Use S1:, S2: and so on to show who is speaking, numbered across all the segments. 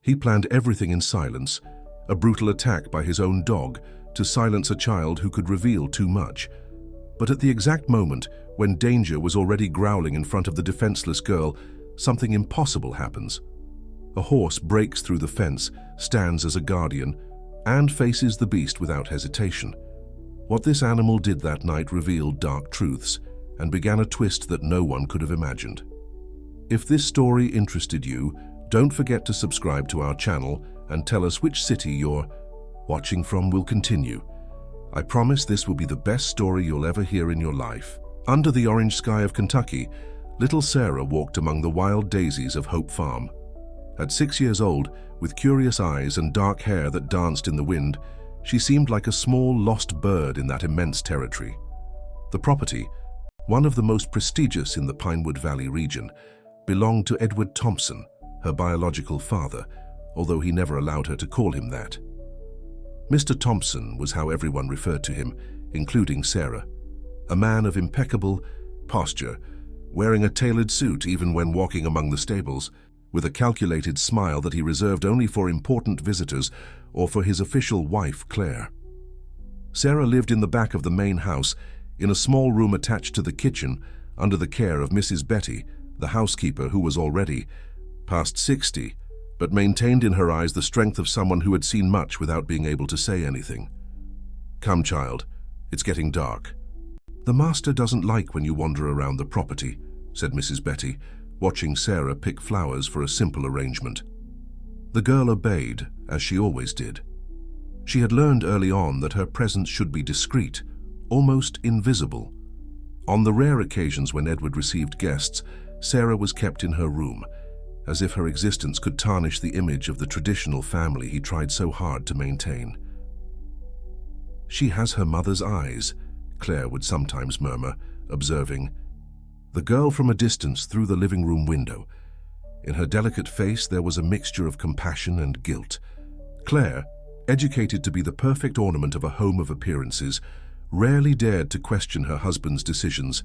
S1: He planned everything in silence, a brutal attack by his own dog to silence a child who could reveal too much. But at the exact moment when danger was already growling in front of the defenseless girl, something impossible happens. A horse breaks through the fence, stands as a guardian, and faces the beast without hesitation. What this animal did that night revealed dark truths and began a twist that no one could have imagined. If this story interested you, don't forget to subscribe to our channel and tell us which city you're watching from. Will continue. I promise this will be the best story you'll ever hear in your life. Under the orange sky of Kentucky, little Sarah walked among the wild daisies of Hope Farm. At 6 years old, with curious eyes and dark hair that danced in the wind, she seemed like a small lost bird in that immense territory. The property, one of the most prestigious in the Pinewood Valley region, belonged to Edward Thompson, her biological father, although he never allowed her to call him that. Mr. Thompson was how everyone referred to him, including Sarah. A man of impeccable posture, wearing a tailored suit even when walking among the stables, with a calculated smile that he reserved only for important visitors or for his official wife, Claire. Sarah lived in the back of the main house, in a small room attached to the kitchen, under the care of Mrs. Betty, the housekeeper who was already past 60, but maintained in her eyes the strength of someone who had seen much without being able to say anything. "Come, child, it's getting dark." "The master doesn't like when you wander around the property," said Mrs. Betty, watching Sarah pick flowers for a simple arrangement. The girl obeyed, as she always did. She had learned early on that her presence should be discreet, almost invisible. On the rare occasions when Edward received guests, Sarah was kept in her room, as if her existence could tarnish the image of the traditional family he tried so hard to maintain. "She has her mother's eyes," Claire would sometimes murmur, observing the girl from a distance through the living room window. In her delicate face there was a mixture of compassion and guilt. Claire, educated to be the perfect ornament of a home of appearances, rarely dared to question her husband's decisions,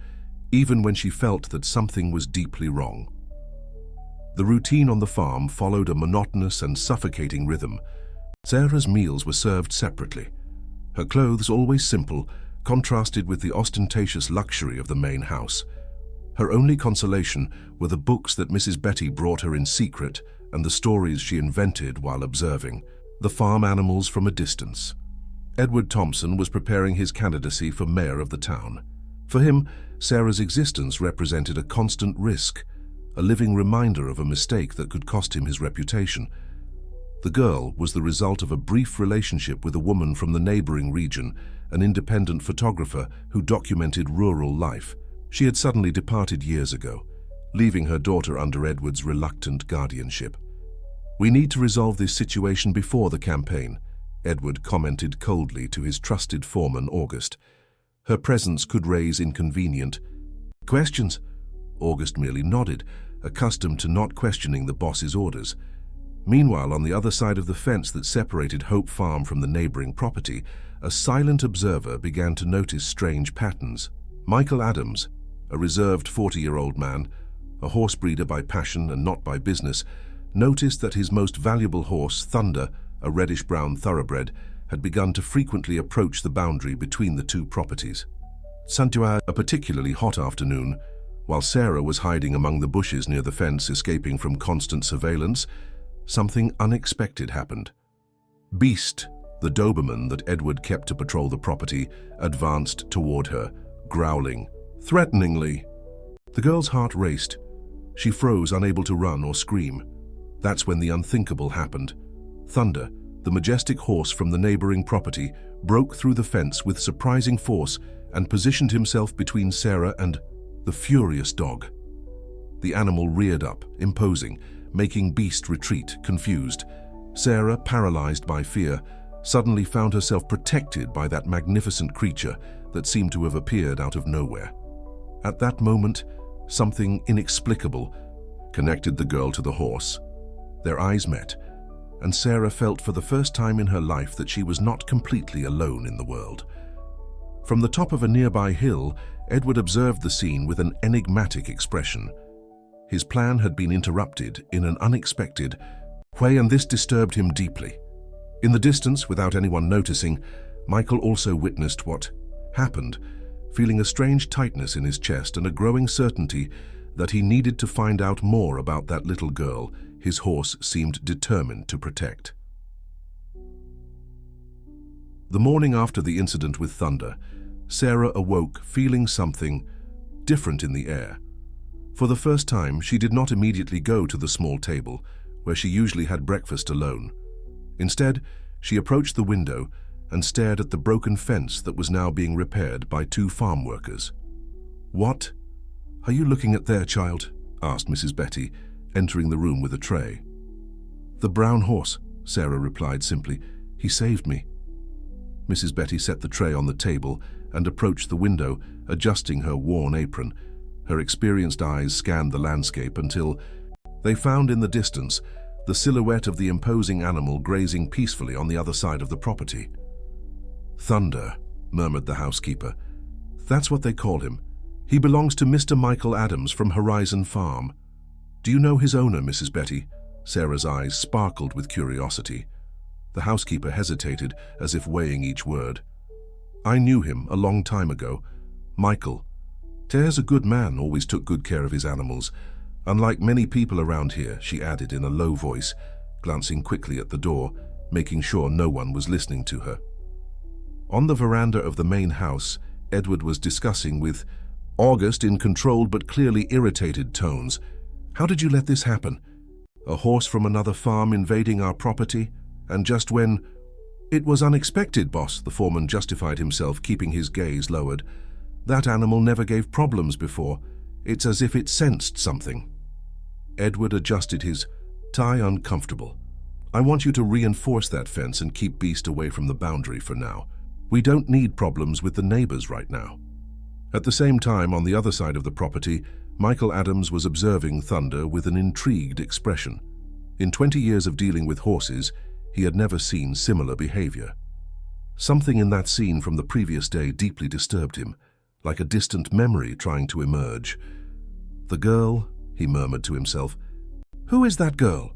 S1: even when she felt that something was deeply wrong. The routine on the farm followed a monotonous and suffocating rhythm. Sarah's meals were served separately. Her clothes, always simple, contrasted with the ostentatious luxury of the main house. Her only consolation were the books that Mrs. Betty brought her in secret and the stories she invented while observing the farm animals from a distance. Edward Thompson was preparing his candidacy for mayor of the town. For him, Sarah's existence represented a constant risk, a living reminder of a mistake that could cost him his reputation. The girl was the result of a brief relationship with a woman from the neighboring region, an independent photographer who documented rural life. She had suddenly departed years ago, leaving her daughter under Edward's reluctant guardianship. "We need to resolve this situation before the campaign," Edward commented coldly to his trusted foreman, August. "Her presence could raise inconvenient questions." August merely nodded, accustomed to not questioning the boss's orders. Meanwhile, on the other side of the fence that separated Hope Farm from the neighboring property, a silent observer began to notice strange patterns. Michael Adams, a reserved 40-year-old man, a horse breeder by passion and not by business, noticed that his most valuable horse, Thunder, a reddish-brown thoroughbred, had begun to frequently approach the boundary between the two properties. Santua, a particularly hot afternoon, while Sarah was hiding among the bushes near the fence, escaping from constant surveillance, something unexpected happened. Beast, the Doberman that Edward kept to patrol the property, advanced toward her, growling threateningly. The girl's heart raced. She froze, unable to run or scream. That's when the unthinkable happened. Thunder, the majestic horse from the neighboring property, broke through the fence with surprising force and positioned himself between Sarah and the furious dog. The animal reared up, imposing, making Beast retreat, confused. Sarah, paralyzed by fear, suddenly found herself protected by that magnificent creature that seemed to have appeared out of nowhere. At that moment, something inexplicable connected the girl to the horse. Their eyes met, and Sarah felt for the first time in her life that she was not completely alone in the world. From the top of a nearby hill, Edward observed the scene with an enigmatic expression. His plan had been interrupted in an unexpected, And this disturbed him deeply. In the distance, without anyone noticing, Michael also witnessed what happened, feeling a strange tightness in his chest and a growing certainty that he needed to find out more about that little girl his horse seemed determined to protect. The morning after the incident with Thunder, Sarah awoke feeling something different in the air. For the first time, she did not immediately go to the small table where she usually had breakfast alone. Instead, she approached the window and stared at the broken fence that was now being repaired by two farm workers. "What are you looking at there, child?" asked Mrs. Betty, entering the room with a tray. "The brown horse," Sarah replied simply. "He saved me." Mrs. Betty set the tray on the table and approached the window, adjusting her worn apron. Her experienced eyes scanned the landscape until they found in the distance the silhouette of the imposing animal grazing peacefully on the other side of the property. "Thunder," murmured the housekeeper. "That's what they call him. He belongs to Mr. Michael Adams from Horizon Farm. Do you know his owner, Mrs. Betty?" Sarah's eyes sparkled with curiosity. The housekeeper hesitated, as if weighing each word. "I knew him a long time ago. Michael. Tere's a good man, always took good care of his animals. Unlike many people around here," she added in a low voice, glancing quickly at the door, making sure no one was listening to her. On the veranda of the main house, Edward was discussing with August in controlled but clearly irritated tones. "How did you let this happen? A horse from another farm invading our property? And just when—" "It was unexpected, boss," the foreman justified himself, keeping his gaze lowered. "That animal never gave problems before. It's as if it sensed something." Edward adjusted his tie uncomfortable. "I want you to reinforce that fence and keep Beast away from the boundary for now. We don't need problems with the neighbors right now." At the same time, on the other side of the property, Michael Adams was observing Thunder with an intrigued expression. In 20 years of dealing with horses, he had never seen similar behavior. Something in that scene from the previous day deeply disturbed him, like a distant memory trying to emerge. "The girl," he murmured to himself. "Who is that girl?"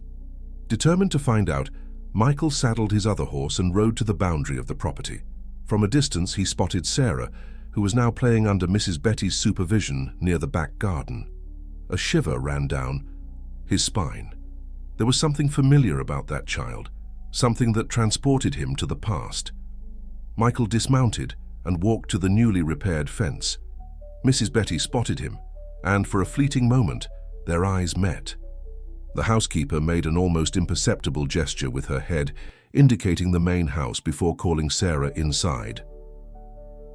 S1: Determined to find out, Michael saddled his other horse and rode to the boundary of the property. From a distance, he spotted Sarah, who was now playing under Mrs. Betty's supervision near the back garden. A shiver ran down his spine. There was something familiar about that child, something that transported him to the past. Michael dismounted and walked to the newly repaired fence. Mrs. Betty spotted him, and for a fleeting moment, their eyes met. The housekeeper made an almost imperceptible gesture with her head, indicating the main house before calling Sarah inside.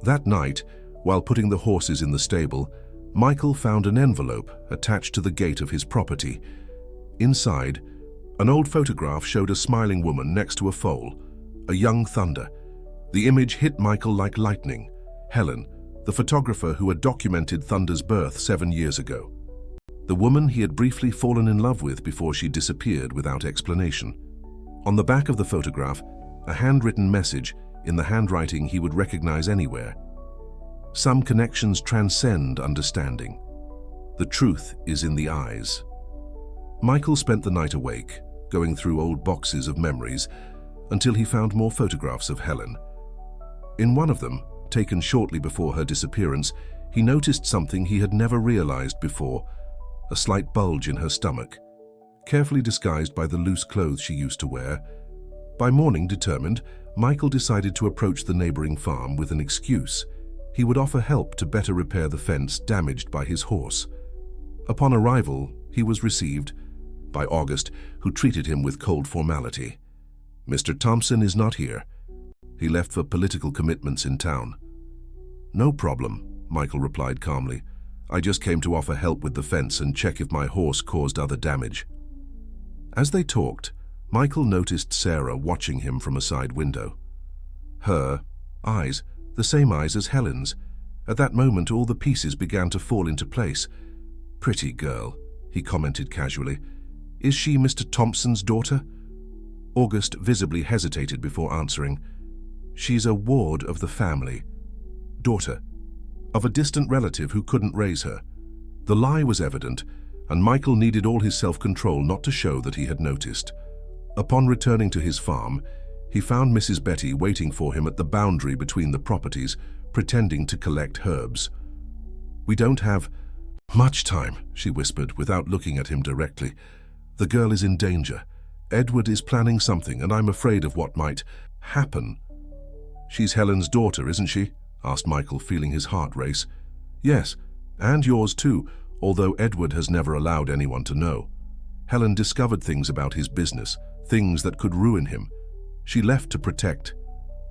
S1: That night, while putting the horses in the stable, Michael found an envelope attached to the gate of his property. Inside, an old photograph showed a smiling woman next to a foal, a young Thunder. The image hit Michael like lightning. Helen, the photographer who had documented Thunder's birth 7 years ago. The woman he had briefly fallen in love with before she disappeared without explanation. On the back of the photograph, a handwritten message in the handwriting he would recognize anywhere. "Some connections transcend understanding. The truth is in the eyes." Michael spent the night awake, going through old boxes of memories, until he found more photographs of Helen. In one of them, taken shortly before her disappearance, he noticed something he had never realized before, a slight bulge in her stomach, carefully disguised by the loose clothes she used to wear. By morning, determined, Michael decided to approach the neighboring farm with an excuse. He would offer help to better repair the fence damaged by his horse. Upon arrival, he was received by August, who treated him with cold formality. "Mr. Thompson is not here. He left for political commitments in town." "No problem," Michael replied calmly. "I just came to offer help with the fence and check if my horse caused other damage." As they talked, Michael noticed Sarah watching him from a side window. Her eyes, the same eyes as Helen's. At that moment, all the pieces began to fall into place. "Pretty girl," he commented casually. "Is she Mr. Thompson's daughter?" August visibly hesitated before answering. "She's a ward of the family. Daughter of a distant relative who couldn't raise her." The lie was evident, and Michael needed all his self-control not to show that he had noticed. Upon returning to his farm, he found Mrs. Betty waiting for him at the boundary between the properties, pretending to collect herbs. "We don't have much time," she whispered without looking at him directly. "The girl is in danger. Edward is planning something, and I'm afraid of what might happen." "She's Helen's daughter, isn't she?" asked Michael, feeling his heart race. "Yes, and yours too, although Edward has never allowed anyone to know. Helen discovered things about his business, things that could ruin him. She left to protect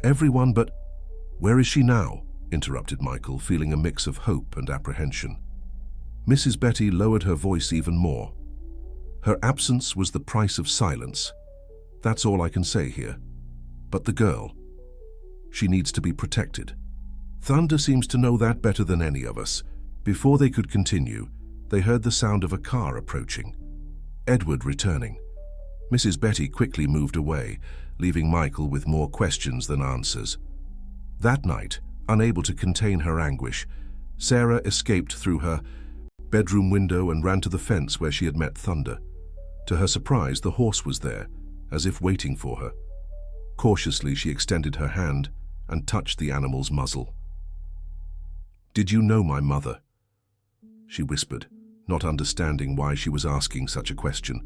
S1: everyone, but—" "Where is she now?" interrupted Michael, feeling a mix of hope and apprehension. Mrs. Betty lowered her voice even more. "Her absence was the price of silence. That's all I can say here. But the girl, she needs to be protected. Thunder seems to know that better than any of us." Before they could continue, they heard the sound of a car approaching. Edward returning. Mrs. Betty quickly moved away, leaving Michael with more questions than answers. That night, unable to contain her anguish, Sarah escaped through her bedroom window and ran to the fence where she had met Thunder. To her surprise, the horse was there, as if waiting for her. Cautiously, she extended her hand and touched the animal's muzzle. "Did you know my mother?" she whispered, not understanding why she was asking such a question.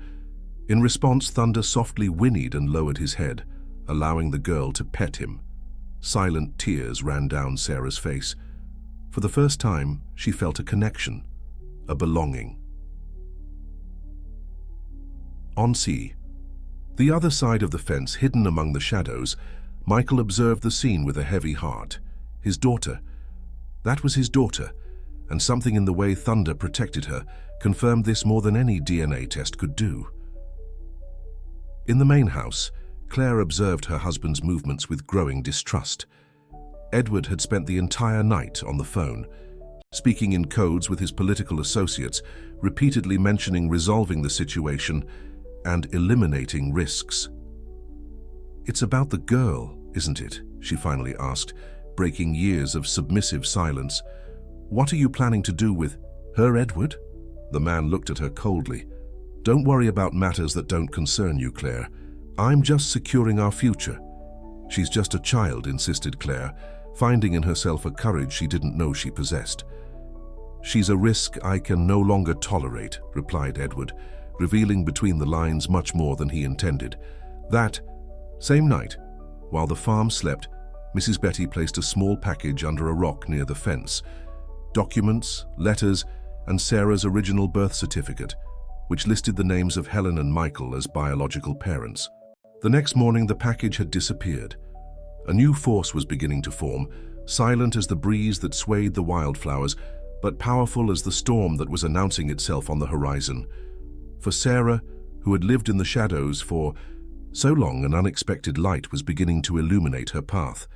S1: In response, Thunder softly whinnied and lowered his head, allowing the girl to pet him. Silent tears ran down Sarah's face. For the first time, she felt a connection, a belonging. On sea. The other side of the fence, hidden among the shadows, Michael observed the scene with a heavy heart. His daughter. That was his daughter, and something in the way Thunder protected her confirmed this more than any DNA test could do. In the main house, Claire observed her husband's movements with growing distrust. Edward had spent the entire night on the phone, speaking in codes with his political associates, repeatedly mentioning resolving the situation and eliminating risks. "It's about the girl, isn't it?" she finally asked, breaking years of submissive silence. "What are you planning to do with her, Edward?" The man looked at her coldly. "Don't worry about matters that don't concern you, Claire. I'm just securing our future." "She's just a child," insisted Claire, finding in herself a courage she didn't know she possessed. "She's a risk I can no longer tolerate," replied Edward, revealing between the lines much more than he intended. That same night, while the farm slept, Mrs. Betty placed a small package under a rock near the fence. Documents, letters, and Sarah's original birth certificate, which listed the names of Helen and Michael as biological parents. The next morning, the package had disappeared. A new force was beginning to form, silent as the breeze that swayed the wildflowers, but powerful as the storm that was announcing itself on the horizon. For Sarah, who had lived in the shadows for so long, an unexpected light was beginning to illuminate her path,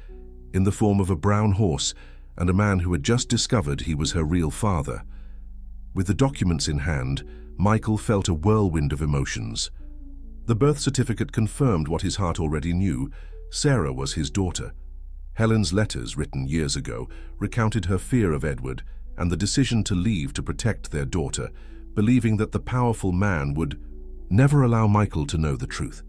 S1: in the form of a brown horse and a man who had just discovered he was her real father. With the documents in hand, Michael felt a whirlwind of emotions. The birth certificate confirmed what his heart already knew. Sarah was his daughter. Helen's letters, written years ago, recounted her fear of Edward and the decision to leave to protect their daughter, believing that the powerful man would never allow Michael to know the truth.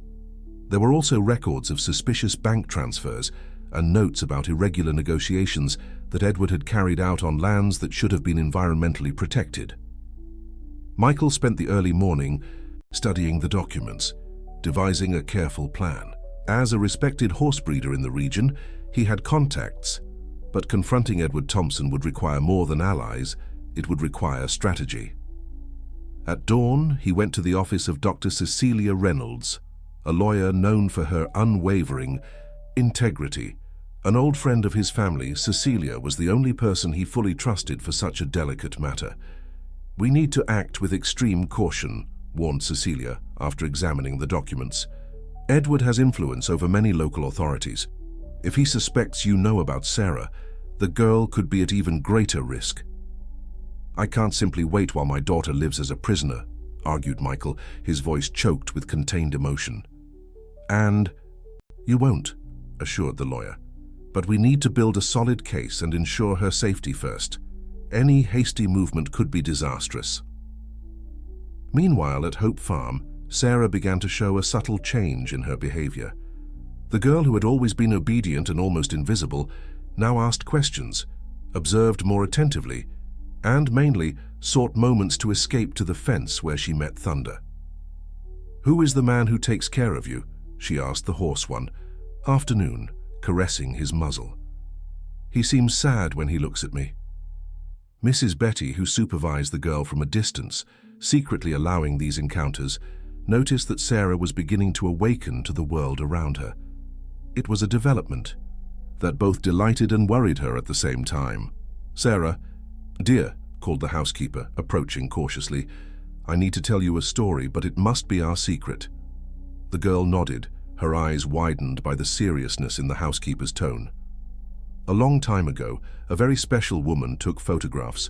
S1: There were also records of suspicious bank transfers and notes about irregular negotiations that Edward had carried out on lands that should have been environmentally protected. Michael spent the early morning studying the documents, devising a careful plan. As a respected horse breeder in the region, he had contacts, but confronting Edward Thompson would require more than allies, it would require strategy. At dawn, he went to the office of Dr. Cecilia Reynolds, a lawyer known for her unwavering integrity. An old friend of his family, Cecilia was the only person he fully trusted for such a delicate matter. "We need to act with extreme caution," warned Cecilia after examining the documents. "Edward has influence over many local authorities. If he suspects you know about Sarah, the girl could be at even greater risk." "I can't simply wait while my daughter lives as a prisoner," argued Michael, his voice choked with contained emotion. "And you won't," assured the lawyer. "But we need to build a solid case and ensure her safety first. Any hasty movement could be disastrous." Meanwhile, at Hope Farm, Sarah began to show a subtle change in her behavior. The girl who had always been obedient and almost invisible now asked questions, observed more attentively, and mainly sought moments to escape to the fence where she met Thunder. "Who is the man who takes care of you?" she asked the hoarse one, Afternoon, caressing his muzzle. "He seems sad when he looks at me." Mrs. Betty, who supervised the girl from a distance, secretly allowing these encounters, noticed that Sarah was beginning to awaken to the world around her. It was a development that both delighted and worried her at the same time. "Sarah, dear," called the housekeeper, approaching cautiously, "I need to tell you a story, but it must be our secret." The girl nodded, her eyes widened by the seriousness in the housekeeper's tone. "A long time ago, a very special woman took photographs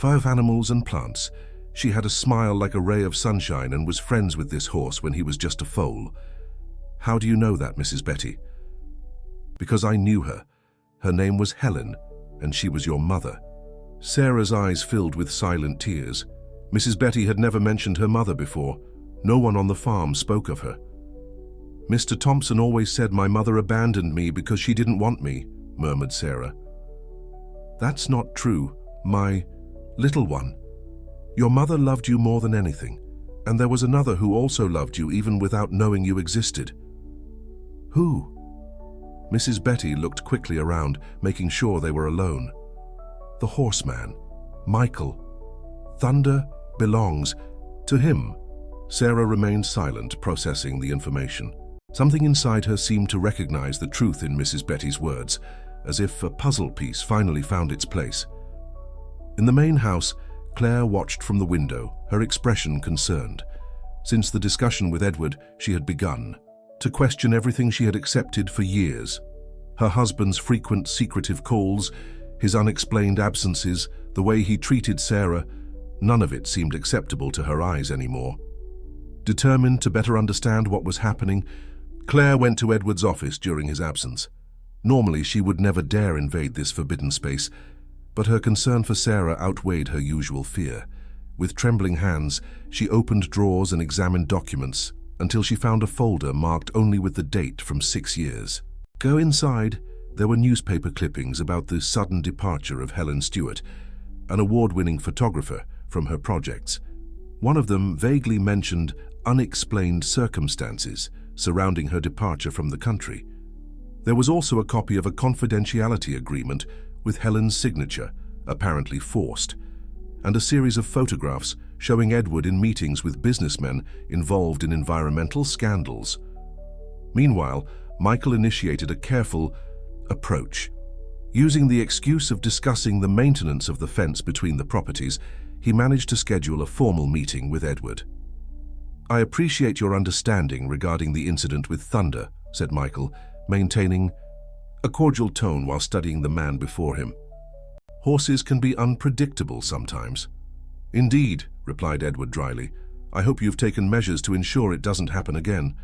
S1: of animals and plants. She had a smile like a ray of sunshine and was friends with this horse when he was just a foal." "How do you know that, Mrs. Betty?" "Because I knew her. Her name was Helen, and she was your mother." Sarah's eyes filled with silent tears. Mrs. Betty had never mentioned her mother before. No one on the farm spoke of her. "Mr. Thompson always said my mother abandoned me because she didn't want me," murmured Sarah. "That's not true, my little one. Your mother loved you more than anything, and there was another who also loved you even without knowing you existed." "Who?" Mrs. Betty looked quickly around, making sure they were alone. "The horseman, Michael. Thunder belongs to him." Sarah remained silent, processing the information. Something inside her seemed to recognize the truth in Mrs. Betty's words, as if a puzzle piece finally found its place. In the main house, Claire watched from the window, her expression concerned. Since the discussion with Edward, she had begun to question everything she had accepted for years. Her husband's frequent secretive calls, his unexplained absences, the way he treated Sarah, none of it seemed acceptable to her eyes anymore. Determined to better understand what was happening, Claire went to Edward's office during his absence. Normally, she would never dare invade this forbidden space, but her concern for Sarah outweighed her usual fear. With trembling hands, she opened drawers and examined documents until she found a folder marked only with the date from 6 years. Go inside. There were newspaper clippings about the sudden departure of Helen Stewart, an award-winning photographer, from her projects. One of them vaguely mentioned unexplained circumstances surrounding her departure from the country. There was also a copy of a confidentiality agreement with Helen's signature, apparently forced, and a series of photographs showing Edward in meetings with businessmen involved in environmental scandals. Meanwhile, Michael initiated a careful approach. Using the excuse of discussing the maintenance of the fence between the properties, he managed to schedule a formal meeting with Edward. "I appreciate your understanding regarding the incident with Thunder," said Michael, maintaining a cordial tone while studying the man before him. "Horses can be unpredictable sometimes." "Indeed," replied Edward dryly. "I hope you've taken measures to ensure it doesn't happen again.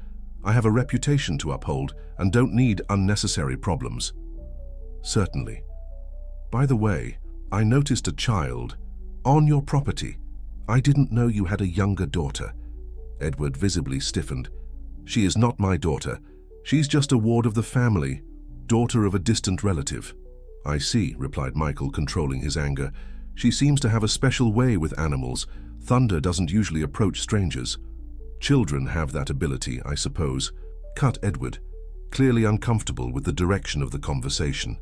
S1: I have a reputation to uphold and don't need unnecessary problems." "Certainly. By the way, I noticed a child on your property. I didn't know you had a younger daughter." Edward visibly stiffened. "She is not my daughter. She's just a ward of the family, daughter of a distant relative." "I see," replied Michael, controlling his anger. "She seems to have a special way with animals. Thunder doesn't usually approach strangers." "Children have that ability, I suppose," cut Edward, clearly uncomfortable with the direction of the conversation.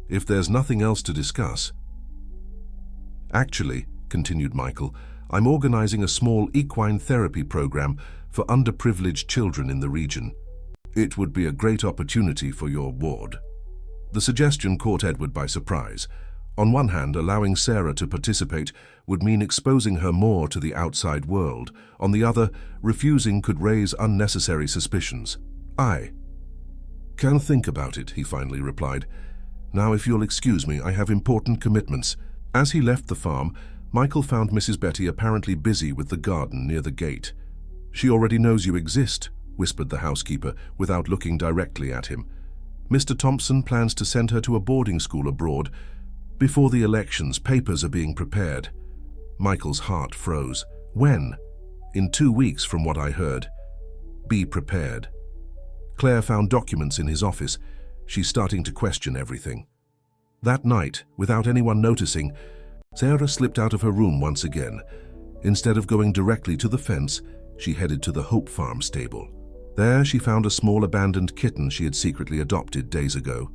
S1: "If there's nothing else to discuss." "Actually," continued Michael, "I'm organizing a small equine therapy program for underprivileged children in the region. It would be a great opportunity for your ward." The suggestion caught Edward by surprise. On one hand, allowing Sarah to participate would mean exposing her more to the outside world. On the other, refusing could raise unnecessary suspicions. "I can think about it," he finally replied. "Now, if you'll excuse me, I have important commitments." As he left the farm, Michael found Mrs. Betty apparently busy with the garden near the gate. "She already knows you exist," whispered the housekeeper without looking directly at him. "Mr. Thompson plans to send her to a boarding school abroad. Before the elections, papers are being prepared." Michael's heart froze. "When?" In 2 weeks from what I heard. Be prepared. Claire found documents in his office. She's starting to question everything. That night, without anyone noticing, Sarah slipped out of her room once again. Instead of going directly to the fence, she headed to the Hope Farm stable. There she found a small abandoned kitten she had secretly adopted days ago.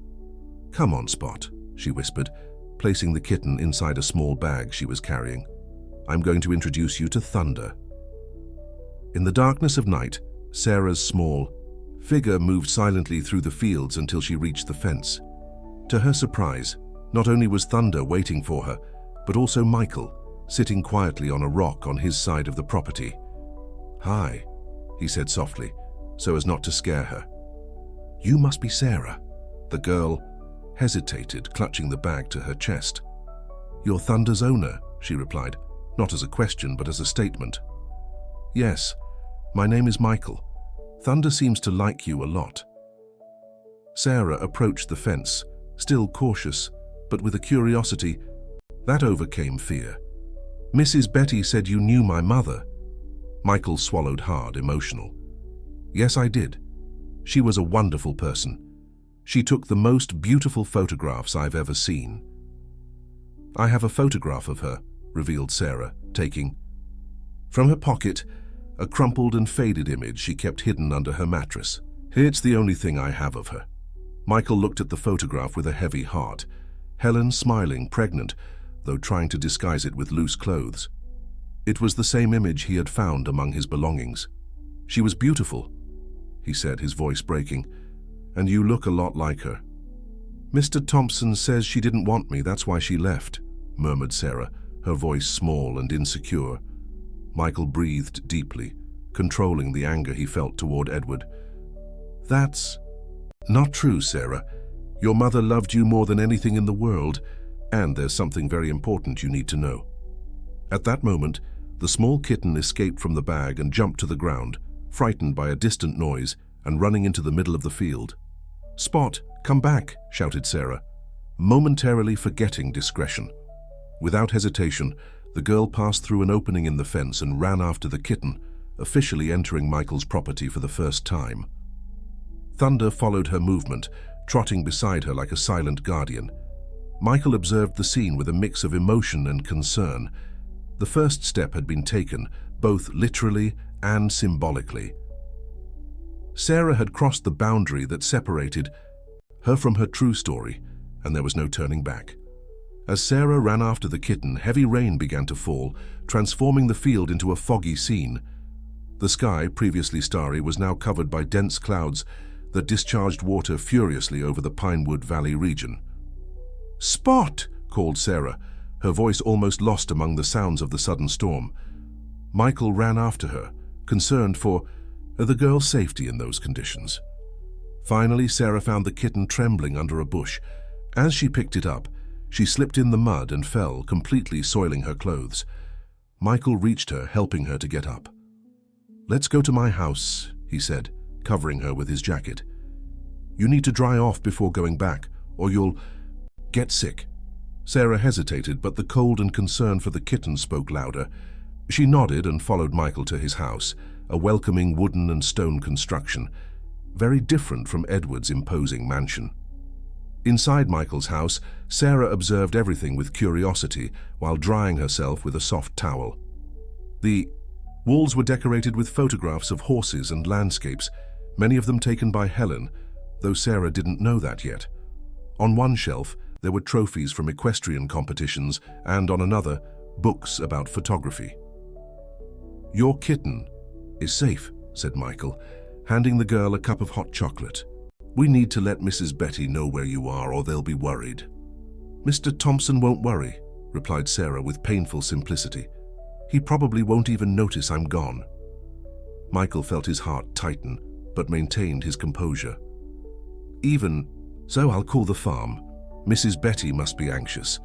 S1: "Come on, Spot," she whispered, placing the kitten inside a small bag she was carrying. "I'm going to introduce you to Thunder." In the darkness of night, Sarah's small figure moved silently through the fields until she reached the fence. To her surprise, not only was Thunder waiting for her, but also Michael, sitting quietly on a rock on his side of the property. "Hi," he said softly, so as not to scare her. "You must be Sarah." The girl hesitated, clutching the bag to her chest. "You're Thunder's owner," she replied, not as a question but as a statement. "Yes, my name is Michael. Thunder seems to like you a lot." Sarah approached the fence, still cautious, but with a curiosity that overcame fear. "Mrs. Betty said you knew my mother." Michael swallowed hard, emotional. "Yes, I did. She was a wonderful person. She took the most beautiful photographs I've ever seen." "I have a photograph of her," revealed Sarah, taking from her pocket a crumpled and faded image she kept hidden under her mattress. "It's the only thing I have of her." Michael looked at the photograph with a heavy heart. Helen smiling, pregnant, though trying to disguise it with loose clothes. It was the same image he had found among his belongings. "She was beautiful," he said, his voice breaking, "and you look a lot like her." "Mr. Thompson says she didn't want me, that's why she left," murmured Sarah, her voice small and insecure. Michael breathed deeply, controlling the anger he felt toward Edward. "That's not true, Sarah. Your mother loved you more than anything in the world, and there's something very important you need to know." At that moment, the small kitten escaped from the bag and jumped to the ground, frightened by a distant noise and running into the middle of the field. "Spot, come back," shouted Sarah, momentarily forgetting discretion. Without hesitation, the girl passed through an opening in the fence and ran after the kitten, officially entering Michael's property for the first time. Thunder followed her movement, trotting beside her like a silent guardian. Michael observed the scene with a mix of emotion and concern. The first step had been taken, both literally and symbolically. Sarah had crossed the boundary that separated her from her true story, and there was no turning back. As Sarah ran after the kitten, heavy rain began to fall, transforming the field into a foggy scene. The sky, previously starry, was now covered by dense clouds that discharged water furiously over the Pinewood Valley region. "Spot!" called Sarah, her voice almost lost among the sounds of the sudden storm. Michael ran after her, concerned for the girl's safety in those conditions. Finally, Sarah found the kitten trembling under a bush. As she picked it up, she slipped in the mud and fell, completely soiling her clothes. Michael reached her, helping her to get up. "Let's go to my house," he said, covering her with his jacket. "You need to dry off before going back, or you'll get sick." Sarah hesitated, but the cold and concern for the kitten spoke louder. She nodded and followed Michael to his house, a welcoming wooden and stone construction, very different from Edward's imposing mansion. Inside Michael's house, Sarah observed everything with curiosity while drying herself with a soft towel. The walls were decorated with photographs of horses and landscapes, many of them taken by Helen, though Sarah didn't know that yet. On one shelf, there were trophies from equestrian competitions, and on another, books about photography. "Your kitten is safe," said Michael, handing the girl a cup of hot chocolate. "We need to let Mrs. Betty know where you are, or they'll be worried." "Mr. Thompson won't worry," replied Sarah with painful simplicity. "He probably won't even notice I'm gone." Michael felt his heart tighten, but maintained his composure. "Even so, I'll call the farm. Mrs. Betty must be anxious."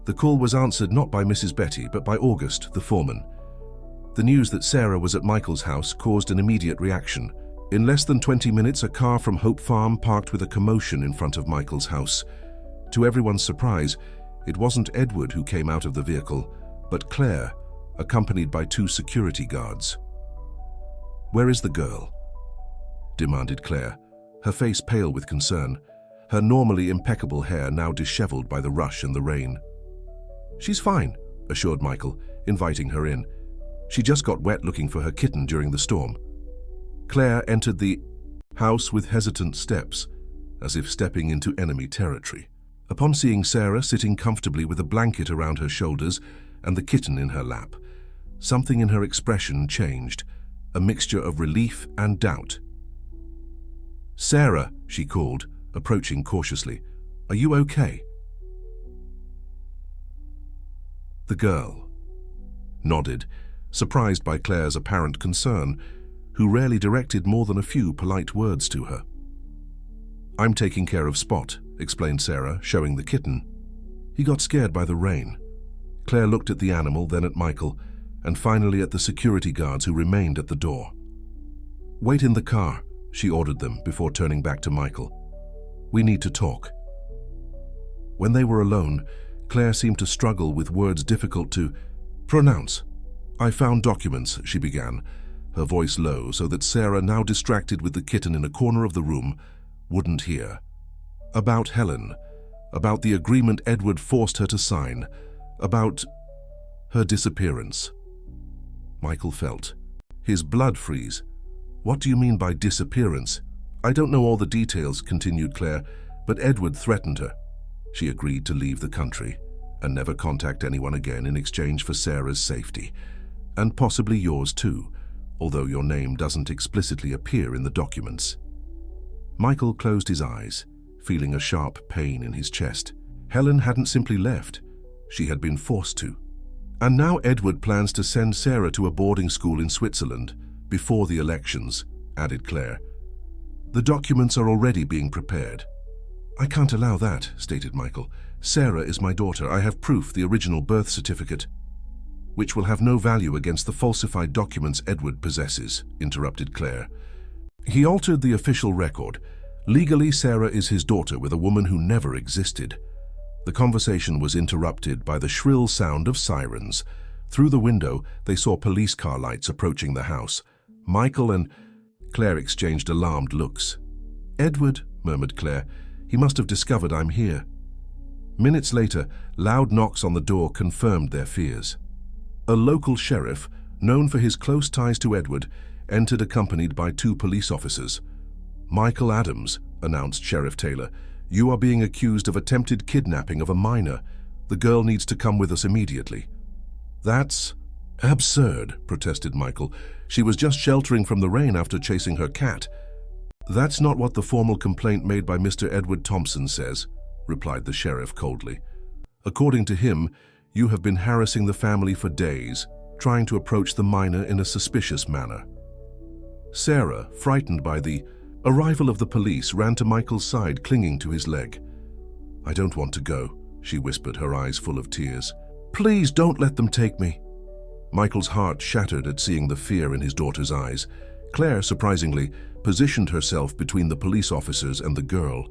S1: The call was answered not by Mrs. Betty, but by August, the foreman. The news that Sarah was at Michael's house caused an immediate reaction. In less than 20 minutes, a car from Hope Farm parked with a commotion in front of Michael's house. To everyone's surprise, it wasn't Edward who came out of the vehicle, but Claire, accompanied by 2 security guards. "Where is the girl?" demanded Claire, her face pale with concern, her normally impeccable hair now disheveled by the rush and the rain. "She's fine," assured Michael, inviting her in. "She just got wet looking for her kitten during the storm." Claire entered the house with hesitant steps, as if stepping into enemy territory. Upon seeing Sarah sitting comfortably with a blanket around her shoulders and the kitten in her lap, something in her expression changed, a mixture of relief and doubt. "Sarah," she called, approaching cautiously, "are you okay?" The girl nodded, surprised by Claire's apparent concern, who rarely directed more than a few polite words to her. "I'm taking care of Spot," explained Sarah, showing the kitten. "He got scared by the rain." Claire looked at the animal, then at Michael, and finally at the security guards who remained at the door. "Wait in the car," she ordered them before turning back to Michael. "We need to talk." When they were alone, Claire seemed to struggle with words difficult to pronounce. "I found documents," she began, her voice low so that Sarah, now distracted with the kitten in a corner of the room, wouldn't hear. "About Helen, about the agreement Edward forced her to sign, about her disappearance." Michael felt his blood freeze. "What do you mean by disappearance?" "I don't know all the details," continued Claire, "but Edward threatened her. She agreed to leave the country and never contact anyone again in exchange for Sarah's safety, and possibly yours too, although your name doesn't explicitly appear in the documents." Michael closed his eyes, feeling a sharp pain in his chest. Helen hadn't simply left. She had been forced to. "And now Edward plans to send Sarah to a boarding school in Switzerland before the elections," added Claire. "The documents are already being prepared." "I can't allow that," stated Michael. "Sarah is my daughter. I have proof, the original birth certificate." "Which will have no value against the falsified documents Edward possesses," interrupted Claire. "He altered the official record. Legally, Sarah is his daughter with a woman who never existed." The conversation was interrupted by the shrill sound of sirens. Through the window, they saw police car lights approaching the house. Michael and Claire exchanged alarmed looks. "Edward," murmured Claire, "he must have discovered I'm here." Minutes later, loud knocks on the door confirmed their fears. A local sheriff, known for his close ties to Edward, entered accompanied by 2 police officers. "Michael Adams," announced Sheriff Taylor, "you are being accused of attempted kidnapping of a minor. The girl needs to come with us immediately." "That's absurd," protested Michael. "She was just sheltering from the rain after chasing her cat." "That's not what the formal complaint made by Mr. Edward Thompson says," replied the sheriff coldly. "According to him, you have been harassing the family for days, trying to approach the minor in a suspicious manner." Sarah, frightened by the arrival of the police, ran to Michael's side, clinging to his leg. "I don't want to go," she whispered, her eyes full of tears. "Please don't let them take me." Michael's heart shattered at seeing the fear in his daughter's eyes. Claire, surprisingly, positioned herself between the police officers and the girl.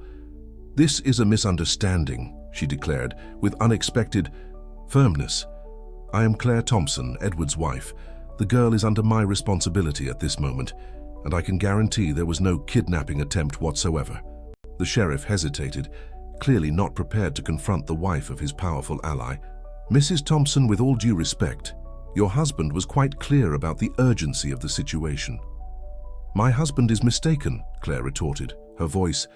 S1: "This is a misunderstanding," she declared, with unexpected firmness. "I am Claire Thompson, Edward's wife. The girl is under my responsibility at this moment, and I can guarantee there was no kidnapping attempt whatsoever." The sheriff hesitated, clearly not prepared to confront the wife of his powerful ally. "Mrs. Thompson, with all due respect, your husband was quite clear about the urgency of the situation." "My husband is mistaken," Claire retorted, her voice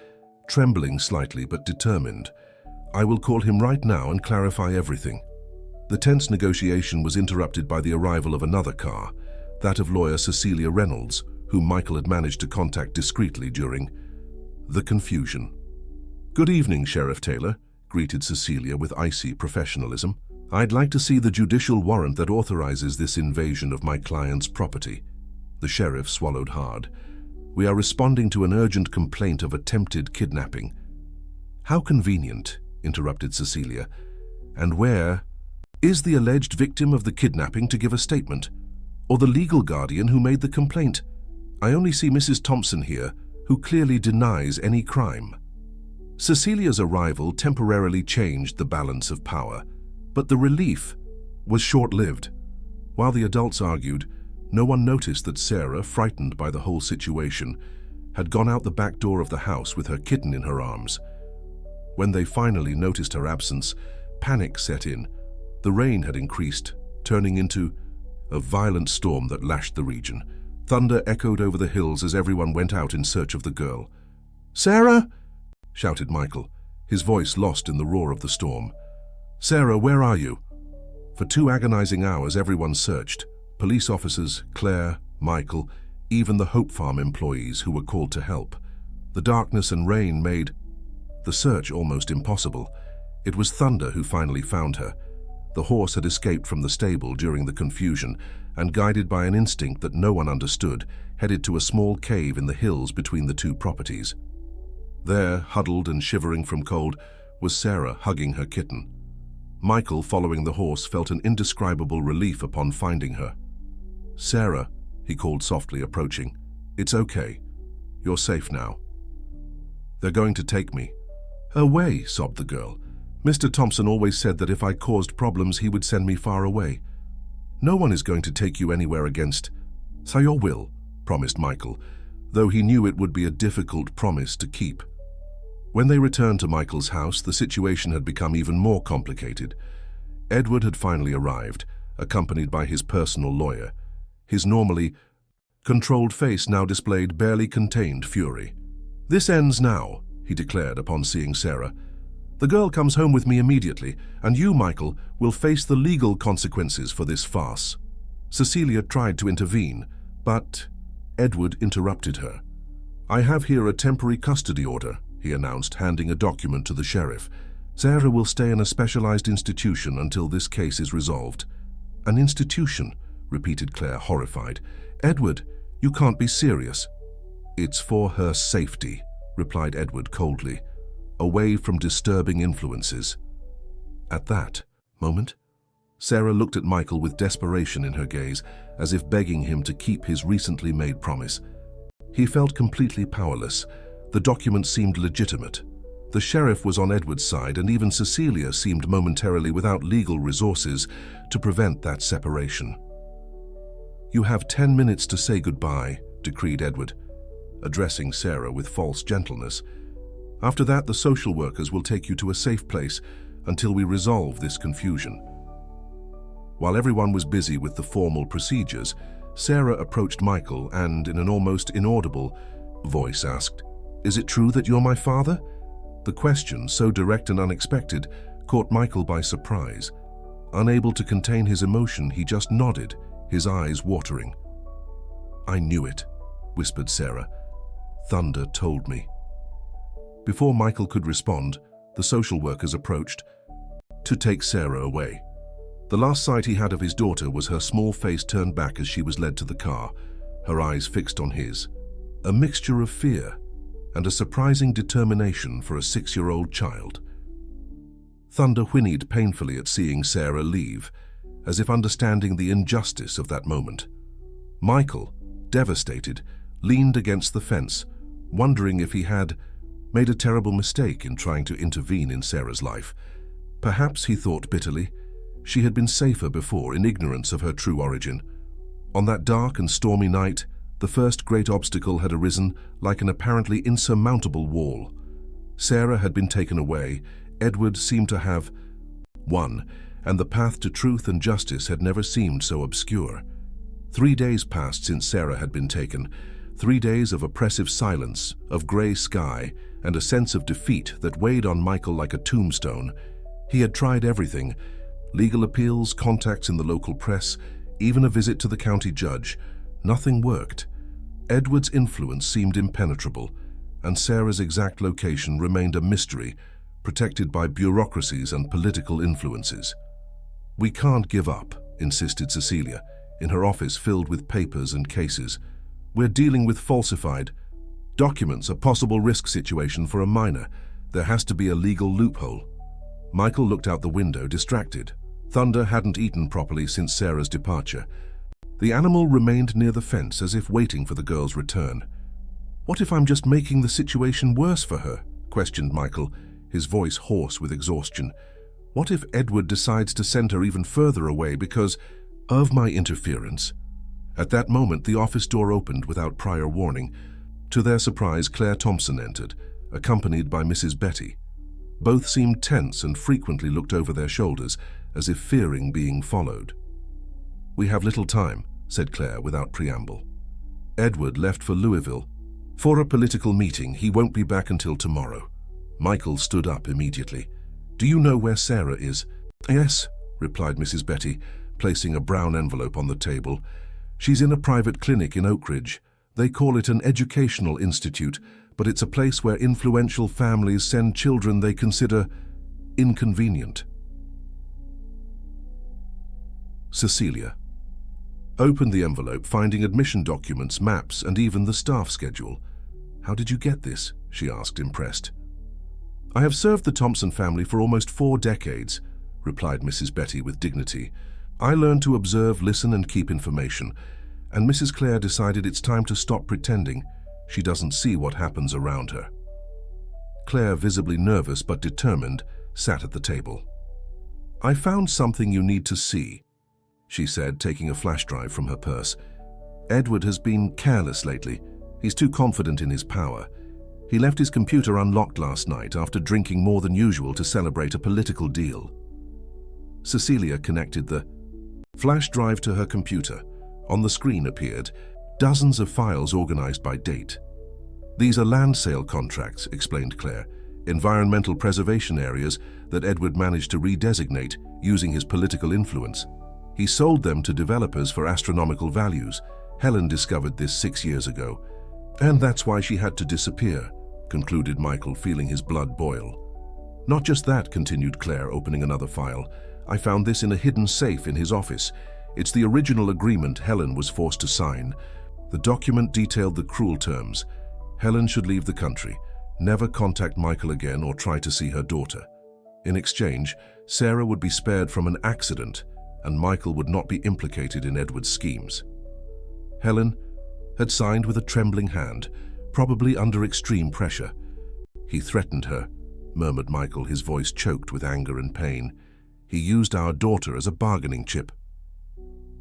S1: trembling slightly but determined. "I will call him right now and clarify everything." The tense negotiation was interrupted by the arrival of another car, that of lawyer Cecilia Reynolds, whom Michael had managed to contact discreetly during the confusion. "Good evening, Sheriff Taylor," greeted Cecilia with icy professionalism. "I'd like to see the judicial warrant that authorizes this invasion of my client's property." The sheriff swallowed hard. "We are responding to an urgent complaint of attempted kidnapping." "How convenient," interrupted Cecilia. "And where is the alleged victim of the kidnapping to give a statement? Or the legal guardian who made the complaint? I only see Mrs. Thompson here, who clearly denies any crime." Cecilia's arrival temporarily changed the balance of power, but the relief was short-lived. While the adults argued, no one noticed that Sarah, frightened by the whole situation, had gone out the back door of the house with her kitten in her arms. When they finally noticed her absence, panic set in. The rain had increased, turning into a violent storm that lashed the region. Thunder echoed over the hills as everyone went out in search of the girl. "Sarah!" shouted Michael, his voice lost in the roar of the storm. "Sarah, where are you?" For 2 agonizing hours everyone searched. Police officers, Claire, Michael, even the Hope Farm employees who were called to help. The darkness and rain made the search almost impossible. It was Thunder who finally found her. The horse had escaped from the stable during the confusion and, guided by an instinct that no one understood, headed to a small cave in the hills between the 2 properties. There, huddled and shivering from cold, was Sarah hugging her kitten. Michael, following the horse, felt an indescribable relief upon finding her. "Sarah," he called softly, approaching. "It's okay. You're safe now." "They're going to take me." "Away," sobbed the girl. "Mr. Thompson always said that if I caused problems, he would send me far away." "No one is going to take you anywhere against your will," promised Michael, though he knew it would be a difficult promise to keep. When they returned to Michael's house, the situation had become even more complicated. Edward had finally arrived, accompanied by his personal lawyer. His normally controlled face now displayed barely contained fury. "This ends now," he declared upon seeing Sarah. "The girl comes home with me immediately, and you, Michael, will face the legal consequences for this farce." Cecilia tried to intervene, but Edward interrupted her. "I have here a temporary custody order," he announced, handing a document to the sheriff. "Sarah will stay in a specialized institution until this case is resolved." "An institution?" repeated Claire, horrified. "Edward, you can't be serious." "It's for her safety," replied Edward coldly. "Away from disturbing influences." At that moment, Sarah looked at Michael with desperation in her gaze, as if begging him to keep his recently made promise. He felt completely powerless. The document seemed legitimate. The sheriff was on Edward's side, and even Cecilia seemed momentarily without legal resources to prevent that separation. "You have 10 minutes to say goodbye," decreed Edward, addressing Sarah with false gentleness. "After that, the social workers will take you to a safe place until we resolve this confusion." While everyone was busy with the formal procedures, Sarah approached Michael and, in an almost inaudible voice, asked, "Is it true that you're my father?" The question, so direct and unexpected, caught Michael by surprise. Unable to contain his emotion, he just nodded, his eyes watering. "I knew it," whispered Sarah. "Thunder told me." Before Michael could respond, the social workers approached to take Sarah away. The last sight he had of his daughter was her small face turned back as she was led to the car, her eyes fixed on his. A mixture of fear and a surprising determination for a 6-year-old child. Thunder whinnied painfully at seeing Sarah leave, as if understanding the injustice of that moment. Michael, devastated, leaned against the fence, wondering if he had made a terrible mistake in trying to intervene in Sarah's life. Perhaps, he thought bitterly, she had been safer before in ignorance of her true origin. On that dark and stormy night, the first great obstacle had arisen like an apparently insurmountable wall. Sarah had been taken away, Edward seemed to have won, and the path to truth and justice had never seemed so obscure. 3 days passed since Sarah had been taken, 3 days of oppressive silence, of grey sky, and a sense of defeat that weighed on Michael like a tombstone. He had tried everything: legal appeals, contacts in the local press, even a visit to the county judge. Nothing worked. Edward's influence seemed impenetrable, and Sarah's exact location remained a mystery, protected by bureaucracies and political influences. "We can't give up," insisted Cecilia, in her office filled with papers and cases. "We're dealing with falsified documents, a possible risk situation for a minor. There has to be a legal loophole." Michael looked out the window, distracted. Thunder hadn't eaten properly since Sarah's departure. The animal remained near the fence as if waiting for the girl's return. "What if I'm just making the situation worse for her?" questioned Michael, his voice hoarse with exhaustion. "What if Edward decides to send her even further away because Of my interference. At that moment, the office door opened without prior warning. To their surprise, Claire Thompson entered, accompanied by Mrs. Betty. Both seemed tense and frequently looked over their shoulders, as if fearing being followed. "We have little time," said Claire without preamble. "Edward left for Louisville. For a political meeting, he won't be back until tomorrow." Michael stood up immediately. "Do you know where Sarah is?" "Yes," replied Mrs. Betty, placing a brown envelope on the table. "She's in a private clinic in Oak Ridge. They call it an educational institute, but it's a place where influential families send children they consider inconvenient." Cecilia opened the envelope, finding admission documents, maps, and even the staff schedule. "How did you get this?" she asked, impressed. "I have served the Thompson family for almost 4 decades, replied Mrs. Betty with dignity. "I learned to observe, listen, and keep information, and Mrs. Claire decided it's time to stop pretending she doesn't see what happens around her." Claire, visibly nervous but determined, sat at the table. "I found something you need to see," she said, taking a flash drive from her purse. "Edward has been careless lately. He's too confident in his power. He left his computer unlocked last night after drinking more than usual to celebrate a political deal." Cecilia connected the flash drive to her computer. On the screen appeared dozens of files organized by date. "These are land sale contracts," explained Claire, "environmental preservation areas that Edward managed to redesignate using his political influence. He sold them to developers for astronomical values. Helen discovered this 6 years ago. And that's why she had to disappear," concluded Michael, feeling his blood boil. "Not just that," continued Claire, opening another file. "I found this in a hidden safe in his office. It's the original agreement Helen was forced to sign. The document detailed the cruel terms. Helen should leave the country, never contact Michael again or try to see her daughter. In exchange, Sarah would be spared from an accident, and Michael would not be implicated in Edward's schemes." Helen had signed with a trembling hand, probably under extreme pressure. "He threatened her," murmured Michael, his voice choked with anger and pain. "He used our daughter as a bargaining chip."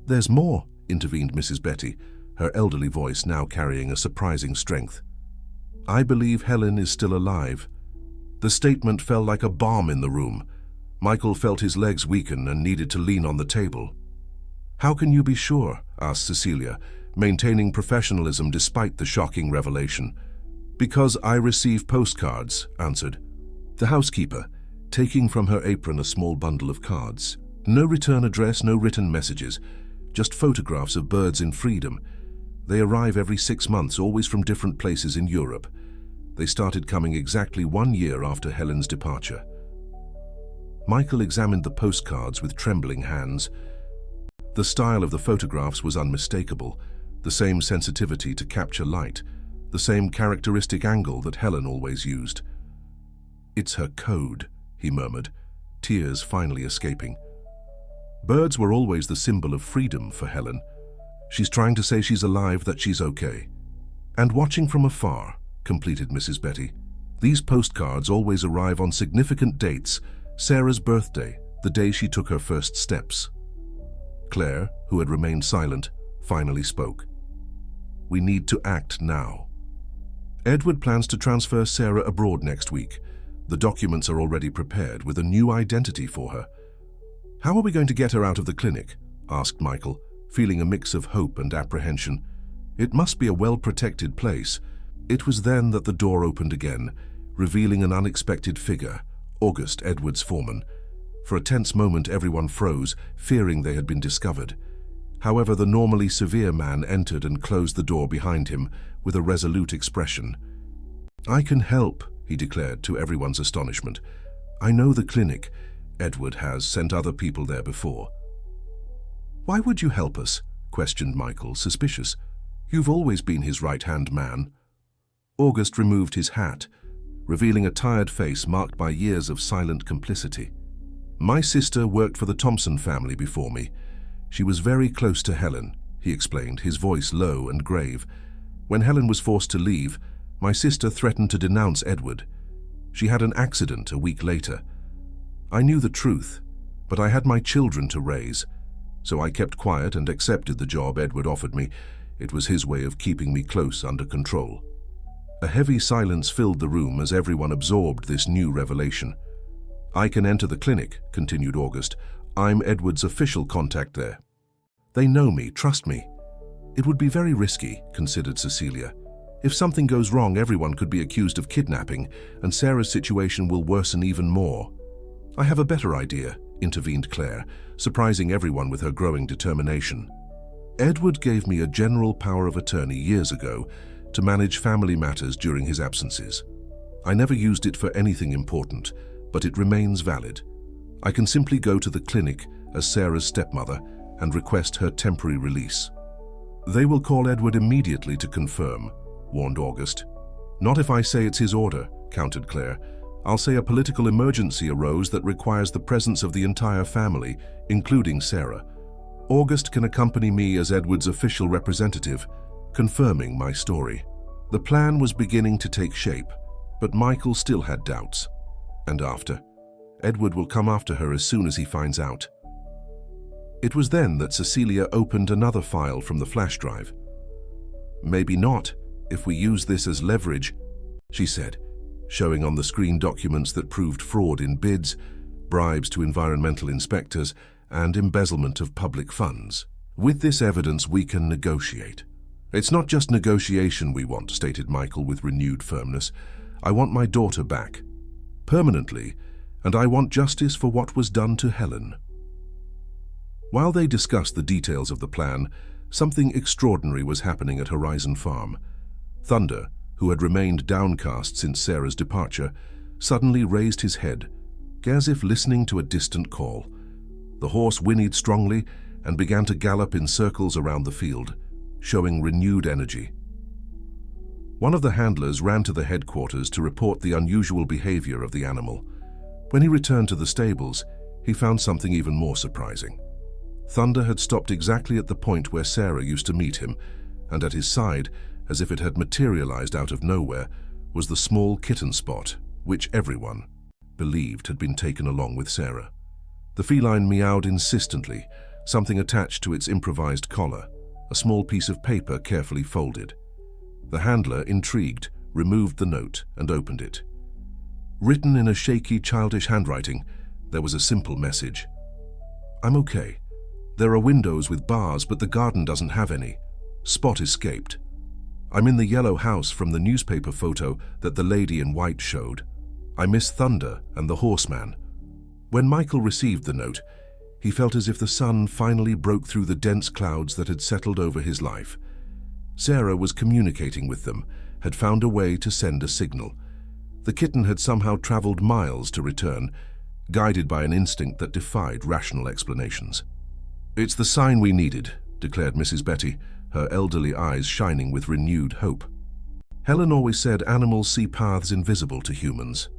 S1: "There's more," intervened Mrs. Betty, her elderly voice now carrying a surprising strength. "I believe Helen is still alive." The statement fell like a bomb in the room. Michael felt his legs weaken and needed to lean on the table. "How can you be sure?" asked Cecilia, maintaining professionalism despite the shocking revelation. "Because I receive postcards," answered the housekeeper, taking from her apron a small bundle of cards. "No return address, no written messages, just photographs of birds in freedom. They arrive every 6 months, always from different places in Europe. They started coming exactly 1 year after Helen's departure." Michael examined the postcards with trembling hands. The style of the photographs was unmistakable, the same sensitivity to capture light, the same characteristic angle that Helen always used. "It's her code," he murmured, tears finally escaping. "Birds were always the symbol of freedom for Helen. She's trying to say she's alive, that she's okay." "And watching from afar," completed Mrs. Betty. "These postcards always arrive on significant dates. Sarah's birthday, the day she took her first steps." Claire, who had remained silent, finally spoke. "We need to act now. Edward plans to transfer Sarah abroad next week. The documents are already prepared with a new identity for her." "How are we going to get her out of the clinic?" asked Michael, feeling a mix of hope and apprehension. "It must be a well-protected place." It was then that the door opened again, revealing an unexpected figure, August, Edward's foreman. For a tense moment, everyone froze, fearing they had been discovered. However, the normally severe man entered and closed the door behind him with a resolute expression. "I can help," he declared, to everyone's astonishment. "I know the clinic. Edward has sent other people there before." "Why would you help us?" questioned Michael, suspicious. "You've always been his right-hand man." August removed his hat, revealing a tired face marked by years of silent complicity. "My sister worked for the Thompson family before me. She was very close to Helen," he explained, his voice low and grave. "When Helen was forced to leave, my sister threatened to denounce Edward. She had an accident a week later. I knew the truth, but I had my children to raise. So I kept quiet and accepted the job Edward offered me. It was his way of keeping me close under control. A heavy silence filled the room as everyone absorbed this new revelation. "I can enter the clinic," continued August. "I'm Edward's official contact there. They know me, trust me." "It would be very risky," considered Cecilia. "If something goes wrong, everyone could be accused of kidnapping, and Sarah's situation will worsen even more." "I have a better idea," intervened Claire, surprising everyone with her growing determination. "Edward gave me a general power of attorney years ago to manage family matters during his absences. I never used it for anything important, but it remains valid. I can simply go to the clinic as Sarah's stepmother and request her temporary release." "They will call Edward immediately to confirm," warned August. "Not if I say it's his order," countered Claire. "I'll say a political emergency arose that requires the presence of the entire family, including Sarah. August can accompany me as Edward's official representative, confirming my story." The plan was beginning to take shape, but Michael still had doubts. "And after? Edward will come after her as soon as he finds out." It was then that Cecilia opened another file from the flash drive. "Maybe not, if we use this as leverage," she said, showing on the screen documents that proved fraud in bids, bribes to environmental inspectors, and embezzlement of public funds. "With this evidence, we can negotiate." "It's not just negotiation we want," stated Michael with renewed firmness. "I want my daughter back, permanently, and I want justice for what was done to Helen." While they discussed the details of the plan, something extraordinary was happening at Horizon Farm. Thunder, who had remained downcast since Sarah's departure, suddenly raised his head, as if listening to a distant call. The horse whinnied strongly and began to gallop in circles around the field, showing renewed energy. One of the handlers ran to the headquarters to report the unusual behavior of the animal. When he returned to the stables, he found something even more surprising. Thunder had stopped exactly at the point where Sarah used to meet him, and at his side, as if it had materialized out of nowhere, was the small kitten Spot, which everyone believed had been taken along with Sarah. The feline meowed insistently, something attached to its improvised collar, a small piece of paper carefully folded. The handler, intrigued, removed the note and opened it. Written in a shaky, childish handwriting, there was a simple message. "I'm okay. There are windows with bars, but the garden doesn't have any. Spot escaped. I'm in the yellow house from the newspaper photo that the lady in white showed. I miss Thunder and the horseman." When Michael received the note, he felt as if the sun finally broke through the dense clouds that had settled over his life. Sarah was communicating with them, had found a way to send a signal. The kitten had somehow traveled miles to return, guided by an instinct that defied rational explanations. "It's the sign we needed," declared Mrs. Betty, her elderly eyes shining with renewed hope. Helen always said animals see paths invisible to humans.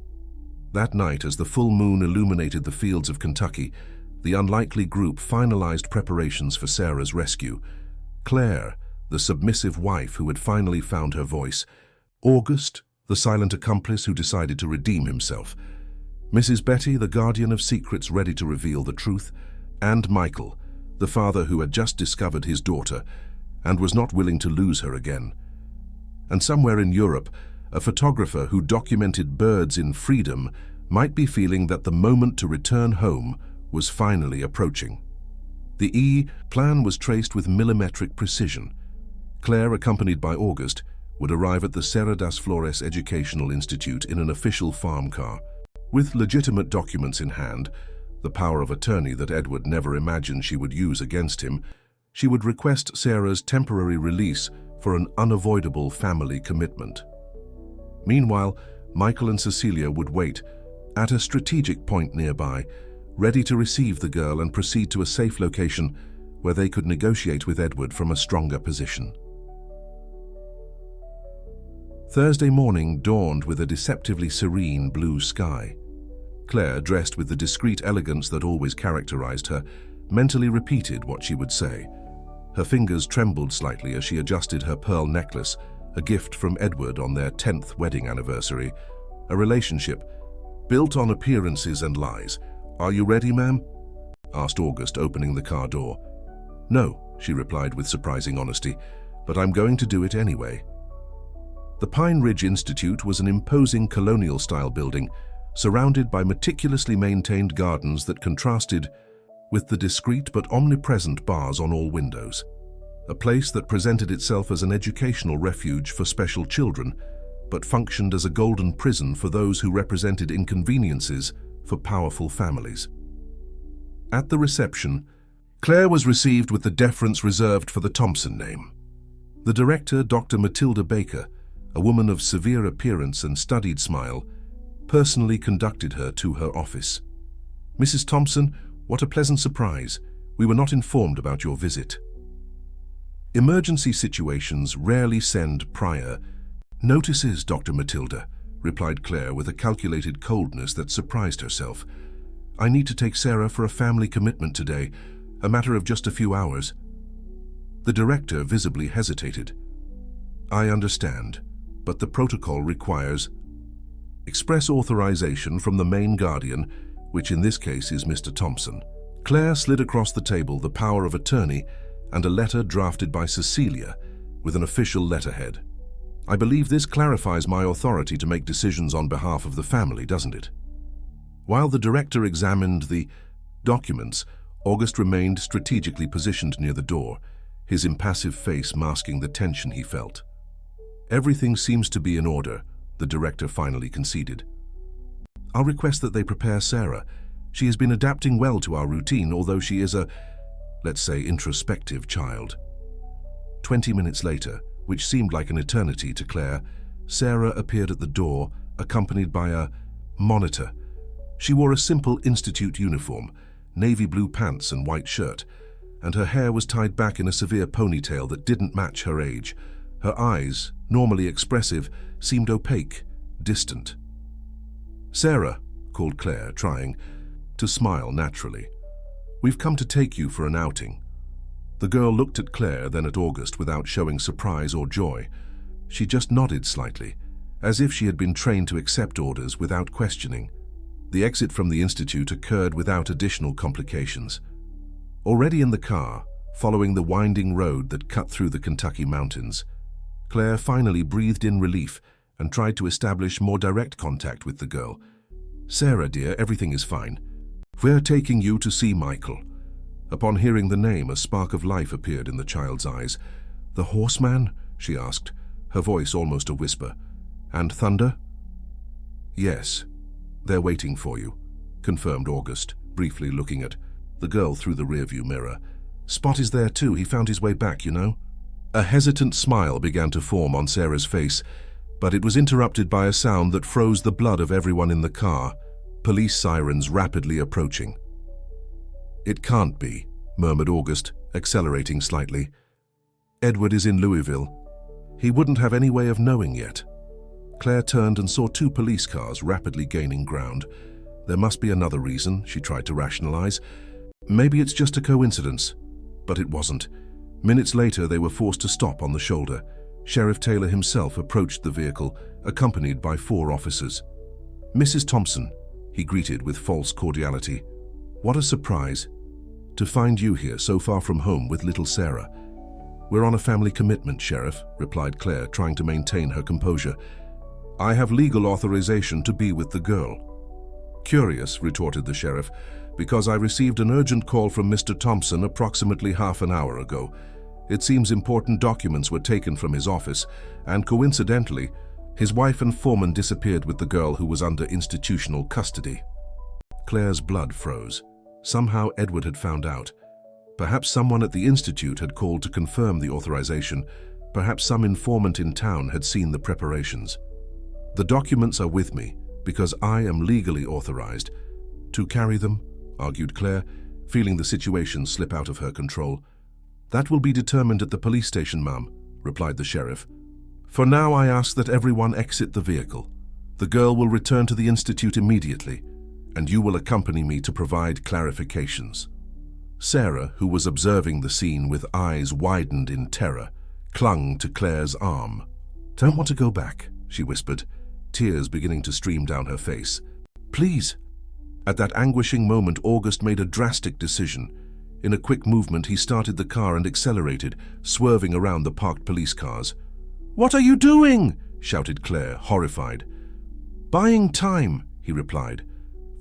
S1: That night, as the full moon illuminated the fields of Kentucky, the unlikely group finalized preparations for Sarah's rescue. Claire, the submissive wife who had finally found her voice. August, the silent accomplice who decided to redeem himself. Mrs. Betty, the guardian of secrets ready to reveal the truth. And Michael, the father who had just discovered his daughter and was not willing to lose her again. And somewhere in Europe, a photographer who documented birds in freedom might be feeling that the moment to return home was finally approaching. The plan was traced with millimetric precision. Claire, accompanied by August, would arrive at the Serra das Flores Educational Institute in an official farm car. With legitimate documents in hand, the power of attorney that Edward never imagined she would use against him, she would request Sarah's temporary release for an unavoidable family commitment. Meanwhile, Michael and Cecilia would wait at a strategic point nearby, ready to receive the girl and proceed to a safe location where they could negotiate with Edward from a stronger position. Thursday morning dawned with a deceptively serene blue sky. Claire, dressed with the discreet elegance that always characterized her, mentally repeated what she would say. Her fingers trembled slightly as she adjusted her pearl necklace, a gift from Edward on their 10th wedding anniversary. A relationship built on appearances and lies. "Are you ready, ma'am?" asked August, opening the car door. "No," she replied with surprising honesty, "but I'm going to do it anyway." The Pine Ridge Institute was an imposing colonial-style building surrounded by meticulously maintained gardens that contrasted with the discreet but omnipresent bars on all windows. A place that presented itself as an educational refuge for special children, but functioned as a golden prison for those who represented inconveniences for powerful families. At the reception, Claire was received with the deference reserved for the Thompson name. The director, Dr. Matilda Baker, a woman of severe appearance and studied smile, personally conducted her to her office. "Mrs. Thompson, what a pleasant surprise. We were not informed about your visit." "Emergency situations rarely send prior notices, Dr. Matilda," replied Claire with a calculated coldness that surprised herself. "I need to take Sarah for a family commitment today, a matter of just a few hours." The director visibly hesitated. "I understand, but the protocol requires express authorization from the main guardian, which in this case is Mr. Thompson." Claire slid across the table the power of attorney and a letter drafted by Cecilia with an official letterhead. "I believe this clarifies my authority to make decisions on behalf of the family, doesn't it?" While the director examined the documents, August remained strategically positioned near the door, his impassive face masking the tension he felt. "Everything seems to be in order," the director finally conceded. "I'll request that they prepare Sarah. She has been adapting well to our routine, although she is a, let's say, introspective child." 20 minutes later, which seemed like an eternity to Claire, Sarah appeared at the door, accompanied by a monitor. She wore a simple institute uniform, navy blue pants and white shirt, and her hair was tied back in a severe ponytail that didn't match her age. Her eyes, normally expressive, seemed opaque, distant. "Sarah," called Claire, trying to smile naturally. "We've come to take you for an outing." The girl looked at Claire, then at August without showing surprise or joy. She just nodded slightly, as if she had been trained to accept orders without questioning. The exit from the institute occurred without additional complications. Already in the car, following the winding road that cut through the Kentucky mountains, Claire finally breathed in relief and tried to establish more direct contact with the girl. "Sarah, dear, everything is fine. We're taking you to see Michael." Upon hearing the name, a spark of life appeared in the child's eyes. "The horseman?" she asked, her voice almost a whisper. "And Thunder?" "Yes, they're waiting for you," confirmed August, briefly looking at the girl through the rearview mirror. "Spot is there too. He found his way back, you know." A hesitant smile began to form on Sarah's face, but it was interrupted by a sound that froze the blood of everyone in the car. Police sirens rapidly approaching. "It can't be," murmured August, accelerating slightly. "Edward is in Louisville. He wouldn't have any way of knowing yet." Claire turned and saw 2 police cars rapidly gaining ground. There must be another reason, she tried to rationalize. Maybe it's just a coincidence. But it wasn't. Minutes later, they were forced to stop on the shoulder. Sheriff Taylor himself approached the vehicle, accompanied by 4 officers. "Mrs. Thompson," he greeted with false cordiality. "What a surprise to find you here so far from home with little Sarah." "We're on a family commitment, Sheriff," replied Claire, trying to maintain her composure. "I have legal authorization to be with the girl." "Curious," retorted the sheriff, "because I received an urgent call from Mr. Thompson approximately half an hour ago. It seems important documents were taken from his office, and coincidentally, his wife and foreman disappeared with the girl who was under institutional custody." Claire's blood froze. Somehow Edward had found out. Perhaps someone at the institute had called to confirm the authorization. Perhaps some informant in town had seen the preparations. "The documents are with me because I am legally authorized to carry them," argued Claire, feeling the situation slip out of her control. "That will be determined at the police station, ma'am," replied the sheriff. "For now, I ask that everyone exit the vehicle. The girl will return to the institute immediately, and you will accompany me to provide clarifications." Sarah, who was observing the scene with eyes widened in terror, clung to Claire's arm. "Don't want to go back," she whispered, tears beginning to stream down her face. "Please." At that anguishing moment, August made a drastic decision. In a quick movement, he started the car and accelerated, swerving around the parked police cars. "What are you doing?" shouted Claire, horrified. "Buying time," he replied,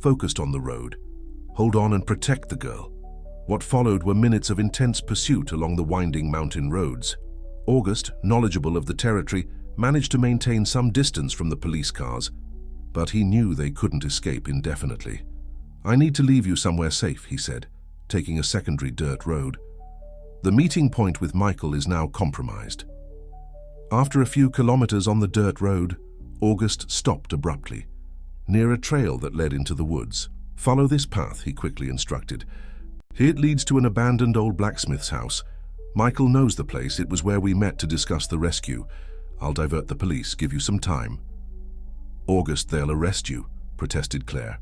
S1: focused on the road. "Hold on and protect the girl." What followed were minutes of intense pursuit along the winding mountain roads. August, knowledgeable of the territory, managed to maintain some distance from the police cars, but he knew they couldn't escape indefinitely. "I need to leave you somewhere safe," he said, taking a secondary dirt road. The meeting point with Michael is now compromised. After a few kilometers on the dirt road, August stopped abruptly, near a trail that led into the woods. "Follow this path," he quickly instructed. "It leads to an abandoned old blacksmith's house. Michael knows the place. It was where we met to discuss the rescue. I'll divert the police. Give you some time." "August, they'll arrest you," protested Claire.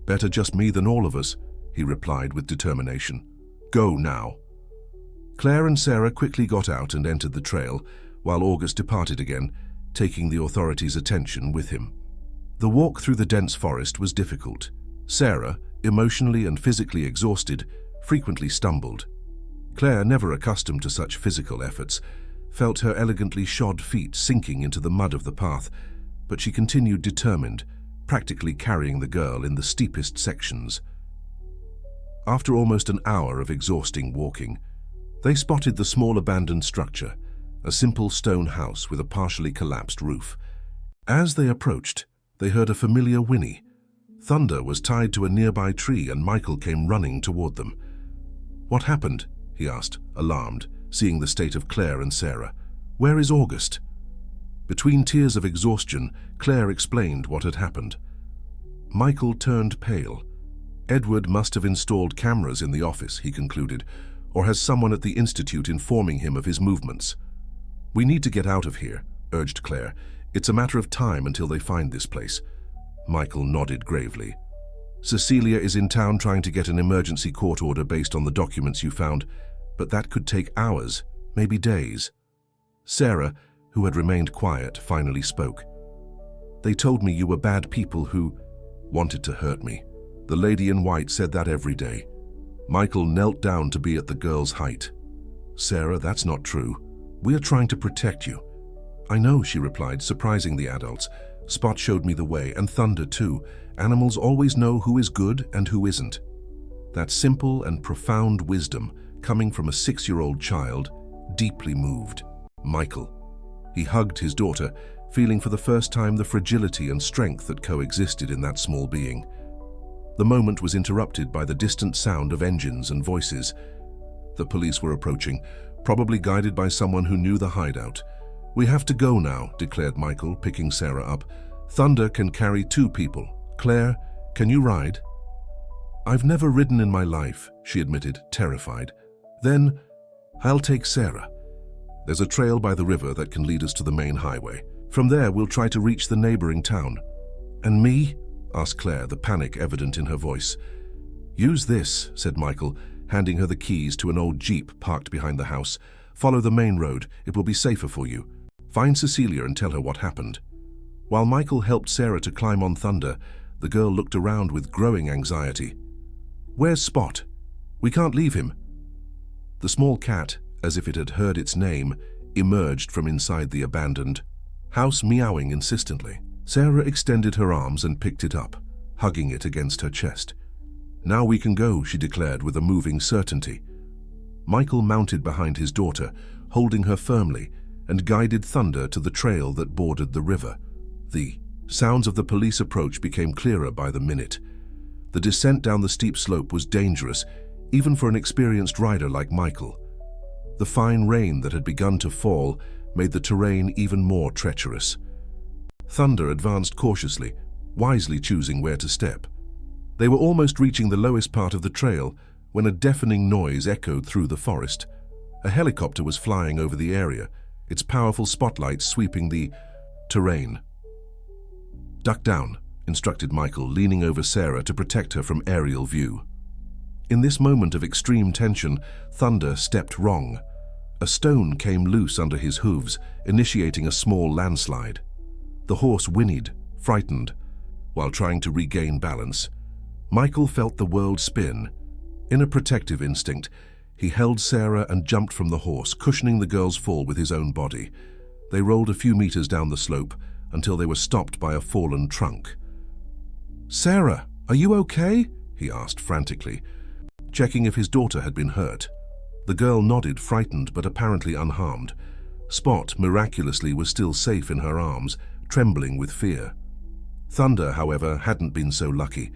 S1: "Better just me than all of us," he replied with determination. "Go now." Claire and Sarah quickly got out and entered the trail, while August departed again, taking the authorities' attention with him. The walk through the dense forest was difficult. Sarah, emotionally and physically exhausted, frequently stumbled. Claire, never accustomed to such physical efforts, felt her elegantly shod feet sinking into the mud of the path, but she continued determined, practically carrying the girl in the steepest sections. After almost an hour of exhausting walking, they spotted the small abandoned structure, a simple stone house with a partially collapsed roof. As they approached, they heard a familiar whinny. Thunder was tied to a nearby tree and Michael came running toward them. "What happened?" he asked, alarmed, seeing the state of Claire and Sarah. "Where is August?" Between tears of exhaustion, Claire explained what had happened. Michael turned pale. Edward must have installed cameras in the office, he concluded, or has someone at the institute informing him of his movements. "We need to get out of here," urged Claire. "It's a matter of time until they find this place." Michael nodded gravely. "Cecilia is in town trying to get an emergency court order based on the documents you found, but that could take hours, maybe days." Sarah, who had remained quiet, finally spoke. "They told me you were bad people who wanted to hurt me. The lady in white said that every day." Michael knelt down to be at the girl's height. "Sarah, that's not true. We are trying to protect you." "I know," she replied, surprising the adults. "Spot showed me the way, and Thunder too. Animals always know who is good and who isn't." That simple and profound wisdom, coming from a 6-year-old child, deeply moved Michael. He hugged his daughter, feeling for the first time the fragility and strength that coexisted in that small being. The moment was interrupted by the distant sound of engines and voices. The police were approaching, probably guided by someone who knew the hideout. "We have to go now," declared Michael, picking Sarah up. "Thunder can carry 2 people. Claire, can you ride?" "I've never ridden in my life," she admitted, terrified. "Then I'll take Sarah. There's a trail by the river that can lead us to the main highway. From there, we'll try to reach the neighboring town." "And me?" asked Claire, the panic evident in her voice. "Use this," said Michael, handing her the keys to an old jeep parked behind the house. "Follow the main road. It will be safer for you. Find Cecilia and tell her what happened." While Michael helped Sarah to climb on Thunder, the girl looked around with growing anxiety. "Where's Spot? We can't leave him." The small cat, as if it had heard its name, emerged from inside the abandoned house, meowing insistently. Sarah extended her arms and picked it up, hugging it against her chest. "Now we can go," she declared with a moving certainty. Michael mounted behind his daughter, holding her firmly, and guided Thunder to the trail that bordered the river. The sounds of the police approach became clearer by the minute. The descent down the steep slope was dangerous, even for an experienced rider like Michael. The fine rain that had begun to fall made the terrain even more treacherous. Thunder advanced cautiously, wisely choosing where to step. They were almost reaching the lowest part of the trail when a deafening noise echoed through the forest. A helicopter was flying over the area, its powerful spotlights sweeping the terrain. "Duck down," instructed Michael, leaning over Sarah to protect her from aerial view. In this moment of extreme tension, Thunder stepped wrong. A stone came loose under his hooves, initiating a small landslide. The horse whinnied, frightened. While trying to regain balance, Michael felt the world spin. In a protective instinct, he held Sarah and jumped from the horse, cushioning the girl's fall with his own body. They rolled a few meters down the slope until they were stopped by a fallen trunk. "Sarah, are you okay?" he asked frantically, checking if his daughter had been hurt. The girl nodded, frightened but apparently unharmed. Spot, miraculously, was still safe in her arms, trembling with fear. Thunder, however, hadn't been so lucky.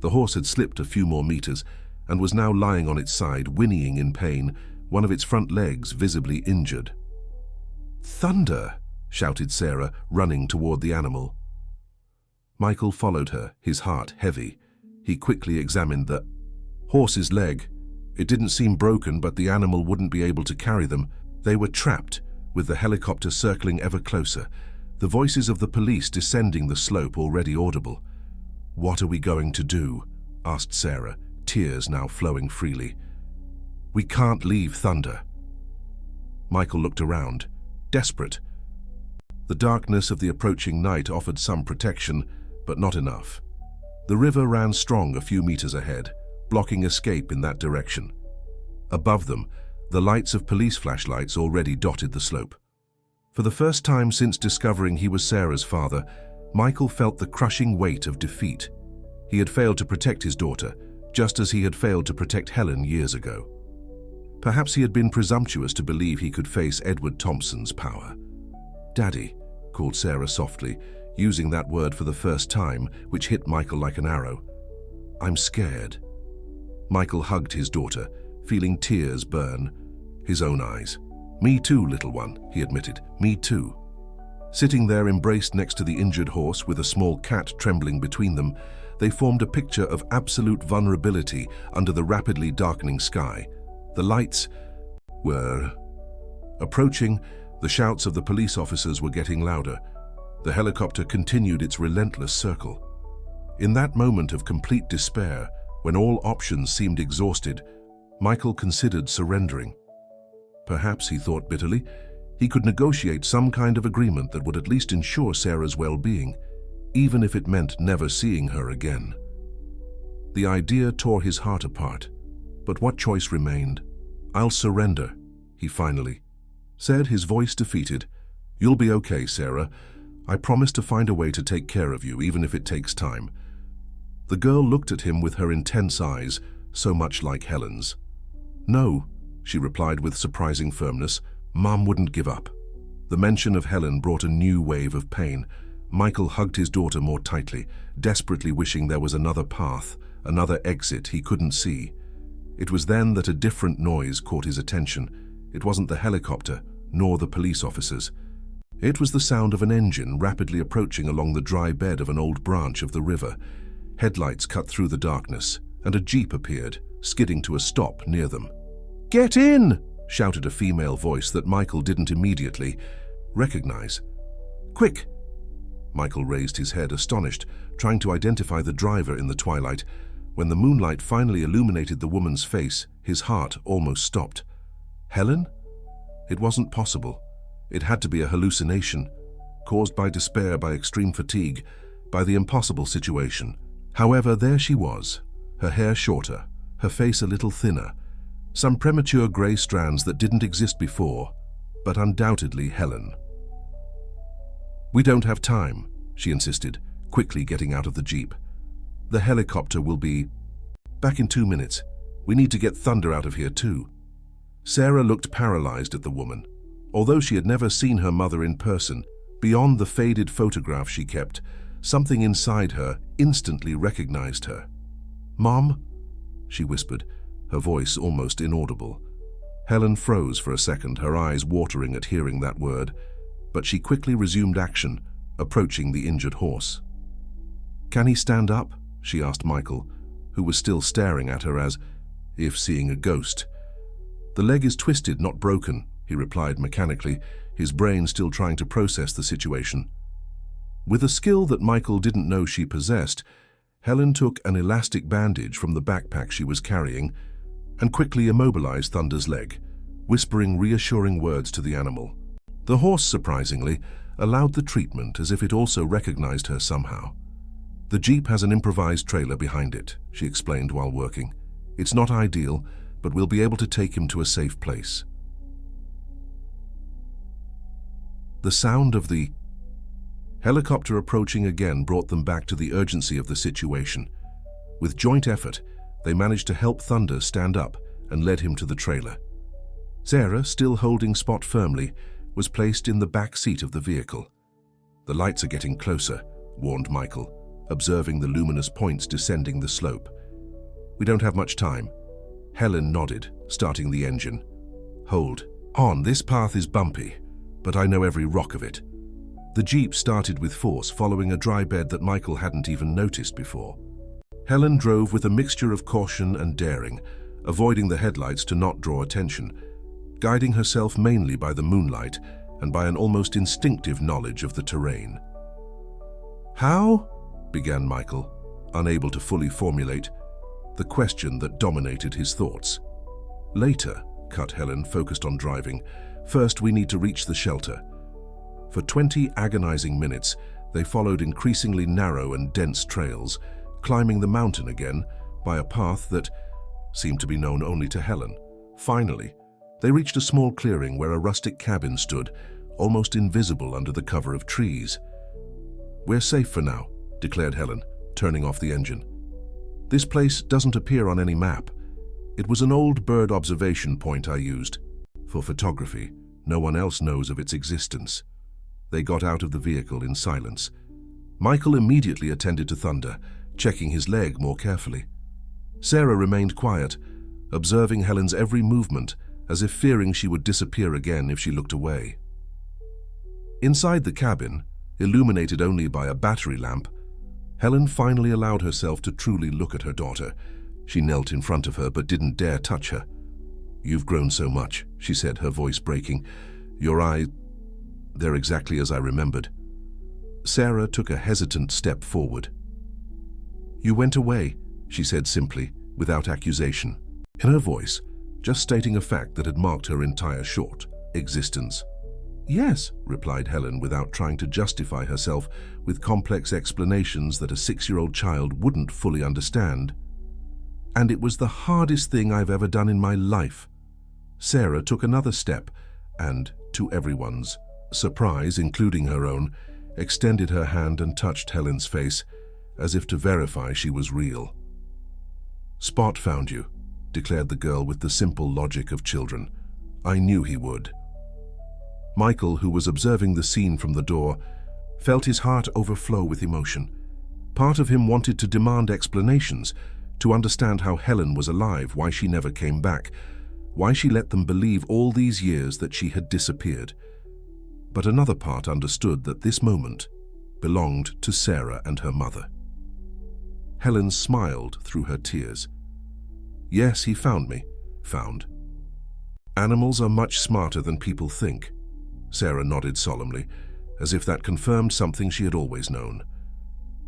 S1: The horse had slipped a few more meters and was now lying on its side, whinnying in pain, one of its front legs visibly injured. "Thunder!" shouted Sarah, running toward the animal. Michael followed her, his heart heavy. He quickly examined the horse's leg. It didn't seem broken, but the animal wouldn't be able to carry them. They were trapped, with the helicopter circling ever closer, the voices of the police descending the slope already audible. "What are we going to do?" asked Sarah, tears now flowing freely. "We can't leave Thunder." Michael looked around, desperate. The darkness of the approaching night offered some protection, but not enough. The river ran strong a few meters ahead, blocking escape in that direction. Above them, the lights of police flashlights already dotted the slope. For the first time since discovering he was Sarah's father, Michael felt the crushing weight of defeat. He had failed to protect his daughter, just as he had failed to protect Helen years ago. Perhaps he had been presumptuous to believe he could face Edward Thompson's power. "Daddy," called Sarah softly, using that word for the first time, which hit Michael like an arrow. "I'm scared." Michael hugged his daughter, feeling tears burn his own eyes. "Me too, little one," he admitted. "Me too." Sitting there embraced next to the injured horse with a small cat trembling between them, they formed a picture of absolute vulnerability under the rapidly darkening sky. The lights were approaching. The shouts of the police officers were getting louder. The helicopter continued its relentless circle. In that moment of complete despair, when all options seemed exhausted, Michael considered surrendering. Perhaps, he thought bitterly, he could negotiate some kind of agreement that would at least ensure Sarah's well-being, even if it meant never seeing her again. The idea tore his heart apart, but what choice remained? "I'll surrender," he finally said, his voice defeated. "You'll be okay, Sarah. I promise to find a way to take care of you, even if it takes time." The girl looked at him with her intense eyes, so much like Helen's. "No," she replied with surprising firmness. "Mom wouldn't give up." The mention of Helen brought a new wave of pain. Michael hugged his daughter more tightly, desperately wishing there was another path, another exit he couldn't see. It was then that a different noise caught his attention. It wasn't the helicopter, nor the police officers. It was the sound of an engine rapidly approaching along the dry bed of an old branch of the river. Headlights cut through the darkness, and a jeep appeared, skidding to a stop near them. "Get in!" shouted a female voice that Michael didn't immediately recognize. "Quick!" Michael raised his head, astonished, trying to identify the driver in the twilight. When the moonlight finally illuminated the woman's face, his heart almost stopped. Helen? It wasn't possible. It had to be a hallucination, caused by despair, by extreme fatigue, by the impossible situation. However, there she was, her hair shorter, her face a little thinner, some premature grey strands that didn't exist before, but undoubtedly Helen. "We don't have time," she insisted, quickly getting out of the jeep. "The helicopter will be back in 2 minutes. We need to get Thunder out of here too." Sarah looked paralyzed at the woman. Although she had never seen her mother in person, beyond the faded photograph she kept, something inside her instantly recognized her. "Mom?" she whispered, her voice almost inaudible. Helen froze for a second, her eyes watering at hearing that word, but she quickly resumed action, approaching the injured horse. "Can he stand up?" she asked Michael, who was still staring at her as if seeing a ghost. "The leg is twisted, not broken," he replied mechanically, his brain still trying to process the situation. With a skill that Michael didn't know she possessed, Helen took an elastic bandage from the backpack she was carrying and quickly immobilized Thunder's leg, whispering reassuring words to the animal. The horse, surprisingly, allowed the treatment as if it also recognized her somehow. "The jeep has an improvised trailer behind it," she explained while working. It's not ideal, but we'll be able to take him to a safe place. The sound of the helicopter approaching again brought them back to the urgency of the situation. With joint effort, they managed to help Thunder stand up and led him to the trailer. Sarah, still holding Spot firmly, was placed in the back seat of the vehicle. "The lights are getting closer," warned Michael, observing the luminous points descending the slope. "We don't have much time." Helen nodded, starting the engine. "Hold on, this path is bumpy, but I know every rock of it." The Jeep started with force, following a dry bed that Michael hadn't even noticed before. Helen drove with a mixture of caution and daring, avoiding the headlights to not draw attention, guiding herself mainly by the moonlight and by an almost instinctive knowledge of the terrain. "How?" began Michael, unable to fully formulate the question that dominated his thoughts. "Later," cut Helen, focused on driving. "First, we need to reach the shelter." For 20 agonizing minutes, they followed increasingly narrow and dense trails, climbing the mountain again by a path that seemed to be known only to Helen. Finally, they reached a small clearing where a rustic cabin stood, almost invisible under the cover of trees. "We're safe for now," declared Helen, turning off the engine. "This place doesn't appear on any map. It was an old bird observation point I used for photography. No one else knows of its existence." They got out of the vehicle in silence. Michael immediately attended to Thunder, checking his leg more carefully. Sarah remained quiet, observing Helen's every movement, as if fearing she would disappear again if she looked away. Inside the cabin, illuminated only by a battery lamp, Helen finally allowed herself to truly look at her daughter. She knelt in front of her but didn't dare touch her. "You've grown so much," she said, her voice breaking. "Your eyes, they're exactly as I remembered." Sarah took a hesitant step forward. "You went away," she said simply, without accusation. In her voice, just stating a fact that had marked her entire short existence. "Yes," replied Helen, without trying to justify herself with complex explanations that a 6-year-old child wouldn't fully understand. "And it was the hardest thing I've ever done in my life." Sarah took another step and, to everyone's surprise, including her own, extended her hand and touched Helen's face, as if to verify she was real. "Spot found you," declared the girl with the simple logic of children. "I knew he would." Michael, who was observing the scene from the door, felt his heart overflow with emotion. Part of him wanted to demand explanations, to understand how Helen was alive, why she never came back, why she let them believe all these years that she had disappeared. But another part understood that this moment belonged to Sarah and her mother. Helen smiled through her tears. "Yes, he found me." "Found?" "Animals are much smarter than people think." Sarah nodded solemnly, as if that confirmed something she had always known.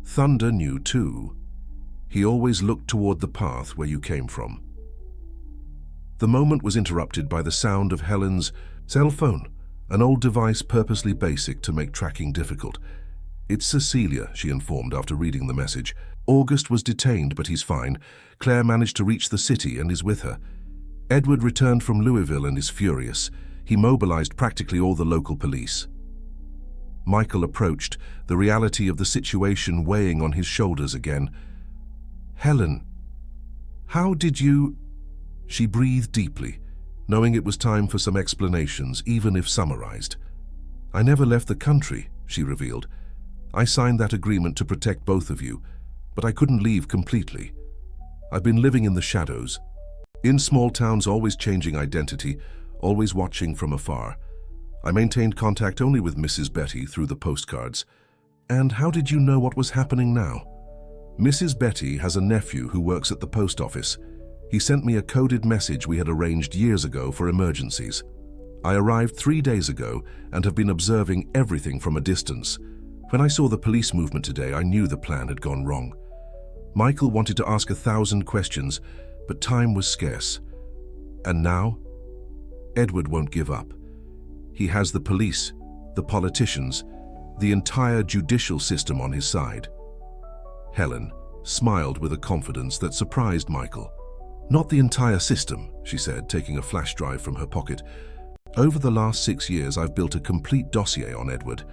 S1: "Thunder knew too. He always looked toward the path where you came from." The moment was interrupted by the sound of Helen's cell phone, an old device purposely basic to make tracking difficult. "It's Cecilia," she informed after reading the message. "August was detained, but he's fine. Claire managed to reach the city and is with her. Edward returned from Louisville and is furious. He mobilized practically all the local police." Michael approached, the reality of the situation weighing on his shoulders again. "Helen, how did you—" She breathed deeply, knowing it was time for some explanations, even if summarized. "I never left the country," she revealed. "I signed that agreement to protect both of you, but I couldn't leave completely. I've been living in the shadows. In small towns, always changing identity, always watching from afar. I maintained contact only with Mrs. Betty through the postcards." "And how did you know what was happening now?" "Mrs. Betty has a nephew who works at the post office. He sent me a coded message we had arranged years ago for emergencies. I arrived 3 days ago and have been observing everything from a distance. When I saw the police movement today, I knew the plan had gone wrong." Michael wanted to ask 1,000 questions, but time was scarce. "And now?" "Edward won't give up. He has the police, the politicians, the entire judicial system on his side." Helen smiled with a confidence that surprised Michael. Not the entire system, she said, taking a flash drive from her pocket. Over the last 6 years, I've built a complete dossier on Edward.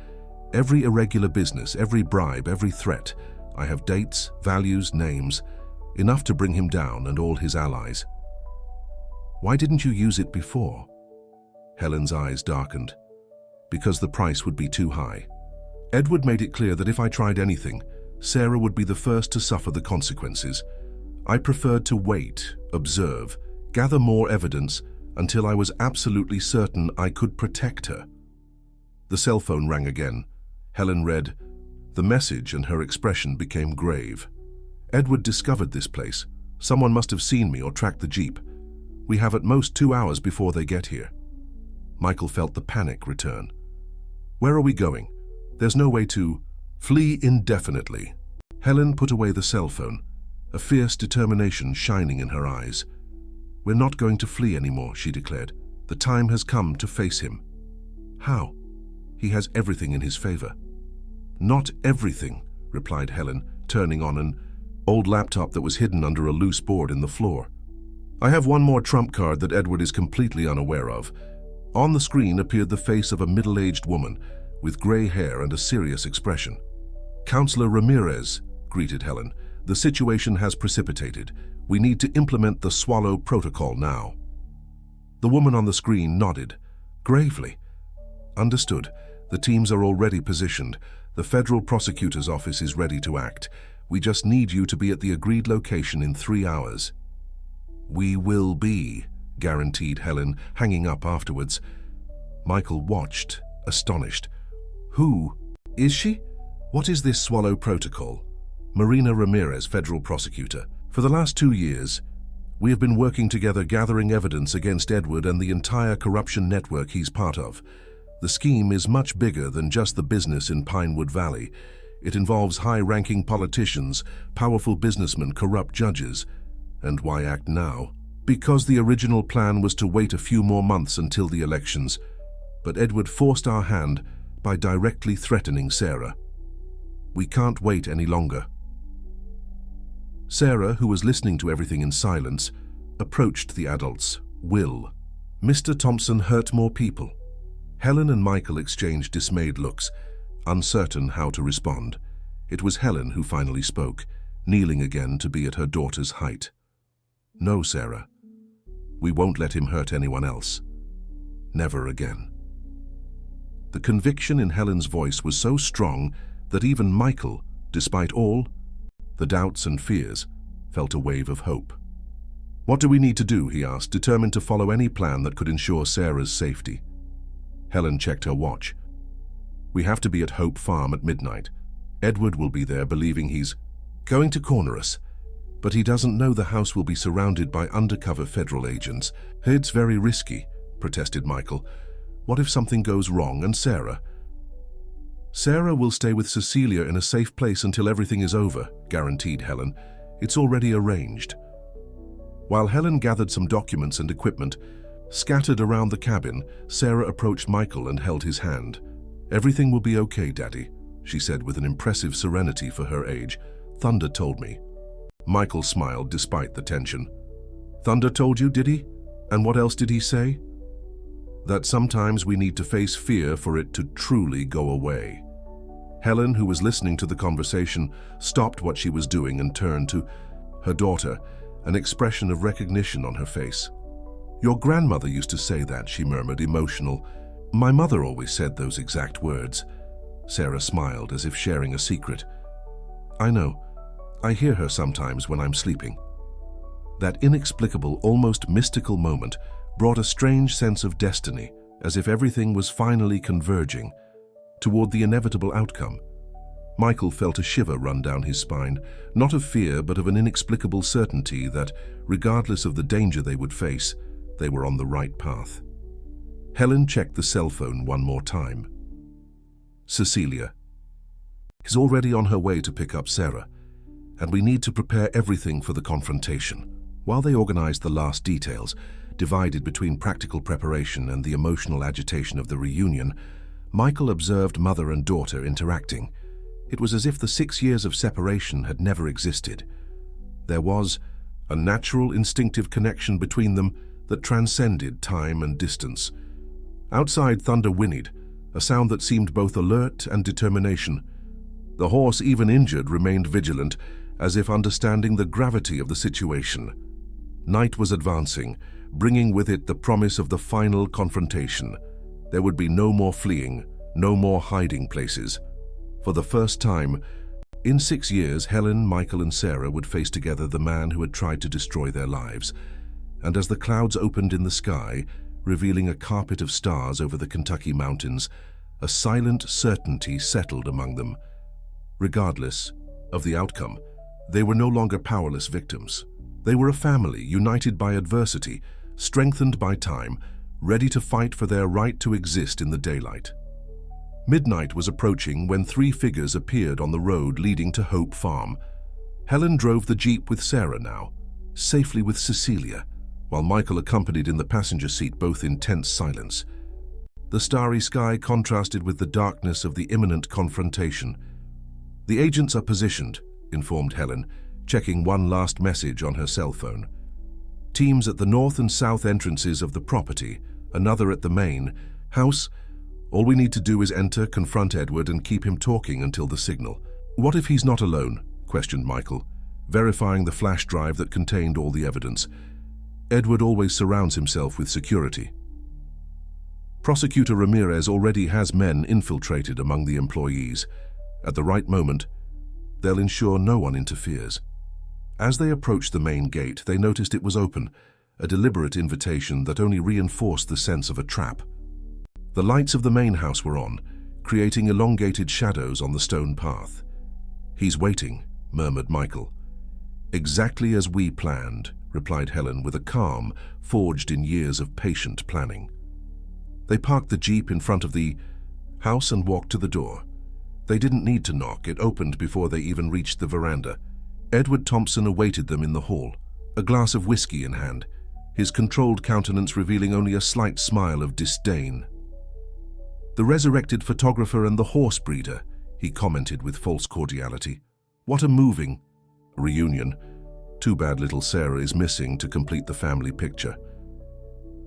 S1: Every irregular business, every bribe, every threat. I have dates, values, names, enough to bring him down and all his allies. Why didn't you use it before? Helen's eyes darkened. Because the price would be too high. Edward made it clear that if I tried anything, Sarah would be the first to suffer the consequences. I preferred to wait, observe, gather more evidence until I was absolutely certain I could protect her. The cell phone rang again. Helen read the message and her expression became grave. Edward discovered this place. Someone must have seen me or tracked the jeep. We have at most 2 hours before they get here. Michael felt the panic return. Where are we going? There's no way to flee indefinitely. Helen put away the cell phone, a fierce determination shining in her eyes. We're not going to flee anymore, she declared. The time has come to face him. How? He has everything in his favor. Not everything, replied Helen, turning on an old laptop that was hidden under a loose board in the floor. I have one more trump card that Edward is completely unaware of. On the screen appeared the face of a middle-aged woman with gray hair and a serious expression. Counselor Ramirez, greeted Helen. The situation has precipitated. We need to implement the Swallow Protocol now. The woman on the screen nodded, gravely. Understood. The teams are already positioned. The federal prosecutor's office is ready to act. We just need you to be at the agreed location in 3 hours. We will be, guaranteed Helen, hanging up afterwards. Michael watched, astonished. Who? Is she? What is this Swallow Protocol? Marina Ramirez, federal prosecutor. For the last 2 years, we have been working together gathering evidence against Edward and the entire corruption network he's part of. The scheme is much bigger than just the business in Pinewood Valley. It involves high-ranking politicians, powerful businessmen, corrupt judges. And why act now? Because the original plan was to wait a few more months until the elections. But Edward forced our hand by directly threatening Sarah. We can't wait any longer. Sarah, who was listening to everything in silence, approached the adults. Will. Mr. Thompson hurt more people. Helen and Michael exchanged dismayed looks, uncertain how to respond. It was Helen who finally spoke, kneeling again to be at her daughter's height. No, Sarah. We won't let him hurt anyone else. Never again. The conviction in Helen's voice was so strong that even Michael, despite all the doubts and fears, felt a wave of hope. What do we need to do, he asked, determined to follow any plan that could ensure Sarah's safety. Helen checked her watch. We have to be at Hope Farm at midnight. Edward will be there believing he's going to corner us. But he doesn't know the house will be surrounded by undercover federal agents. It's very risky, protested Michael. What if something goes wrong and Sarah? Sarah will stay with Cecilia in a safe place until everything is over, guaranteed Helen. It's already arranged. While Helen gathered some documents and equipment, scattered around the cabin, Sarah approached Michael and held his hand. Everything will be okay, Daddy, she said with an impressive serenity for her age. Thunder told me. Michael smiled despite the tension. Thunder told you, did he? And what else did he say? That sometimes we need to face fear for it to truly go away. Helen, who was listening to the conversation, stopped what she was doing and turned to her daughter, an expression of recognition on her face. Your grandmother used to say that, she murmured, emotional. My mother always said those exact words. Sarah smiled as if sharing a secret. I know. I hear her sometimes when I'm sleeping. That inexplicable, almost mystical moment brought a strange sense of destiny, as if everything was finally converging toward the inevitable outcome. Michael felt a shiver run down his spine, not of fear but of an inexplicable certainty that, regardless of the danger they would face, they were on the right path. Helen checked the cell phone one more time. Cecilia is already on her way to pick up Sarah, and we need to prepare everything for the confrontation. While they organized the last details, divided between practical preparation and the emotional agitation of the reunion, Michael observed mother and daughter interacting. It was as if the 6 years of separation had never existed. There was a natural, instinctive connection between them that transcended time and distance. Outside Thunder whinnied, a sound that seemed both alert and determination. The horse, even injured, remained vigilant, as if understanding the gravity of the situation. Night was advancing, bringing with it the promise of the final confrontation. There would be no more fleeing, no more hiding places. For the first time in 6 years, Helen, Michael, and Sarah would face together the man who had tried to destroy their lives. And as the clouds opened in the sky, revealing a carpet of stars over the Kentucky mountains, a silent certainty settled among them. Regardless of the outcome, they were no longer powerless victims. They were a family united by adversity, strengthened by time, ready to fight for their right to exist in the daylight. Midnight was approaching when 3 figures appeared on the road leading to Hope Farm. Helen drove the Jeep with Sarah now, safely with Cecilia, while Michael accompanied in the passenger seat, both in tense silence. The starry sky contrasted with the darkness of the imminent confrontation. "The agents are positioned," informed Helen, checking one last message on her cell phone. "Teams at the north and south entrances of the property, another at the main house. All we need to do is enter, confront Edward, and keep him talking until the signal." "What if he's not alone?" questioned Michael, verifying the flash drive that contained all the evidence. "Edward always surrounds himself with security. Prosecutor Ramirez already has men infiltrated among the employees. At the right moment, they'll ensure no one interferes." As they approached the main gate, they noticed it was open, a deliberate invitation that only reinforced the sense of a trap. The lights of the main house were on, creating elongated shadows on the stone path. "He's waiting," murmured Michael. "Exactly as we planned," replied Helen with a calm forged in years of patient planning. They parked the Jeep in front of the house and walked to the door. They didn't need to knock, it opened before they even reached the veranda. Edward Thompson awaited them in the hall, a glass of whiskey in hand, his controlled countenance revealing only a slight smile of disdain. "The resurrected photographer and the horse breeder," he commented with false cordiality. "What a moving reunion. Too bad little Sarah is missing to complete the family picture."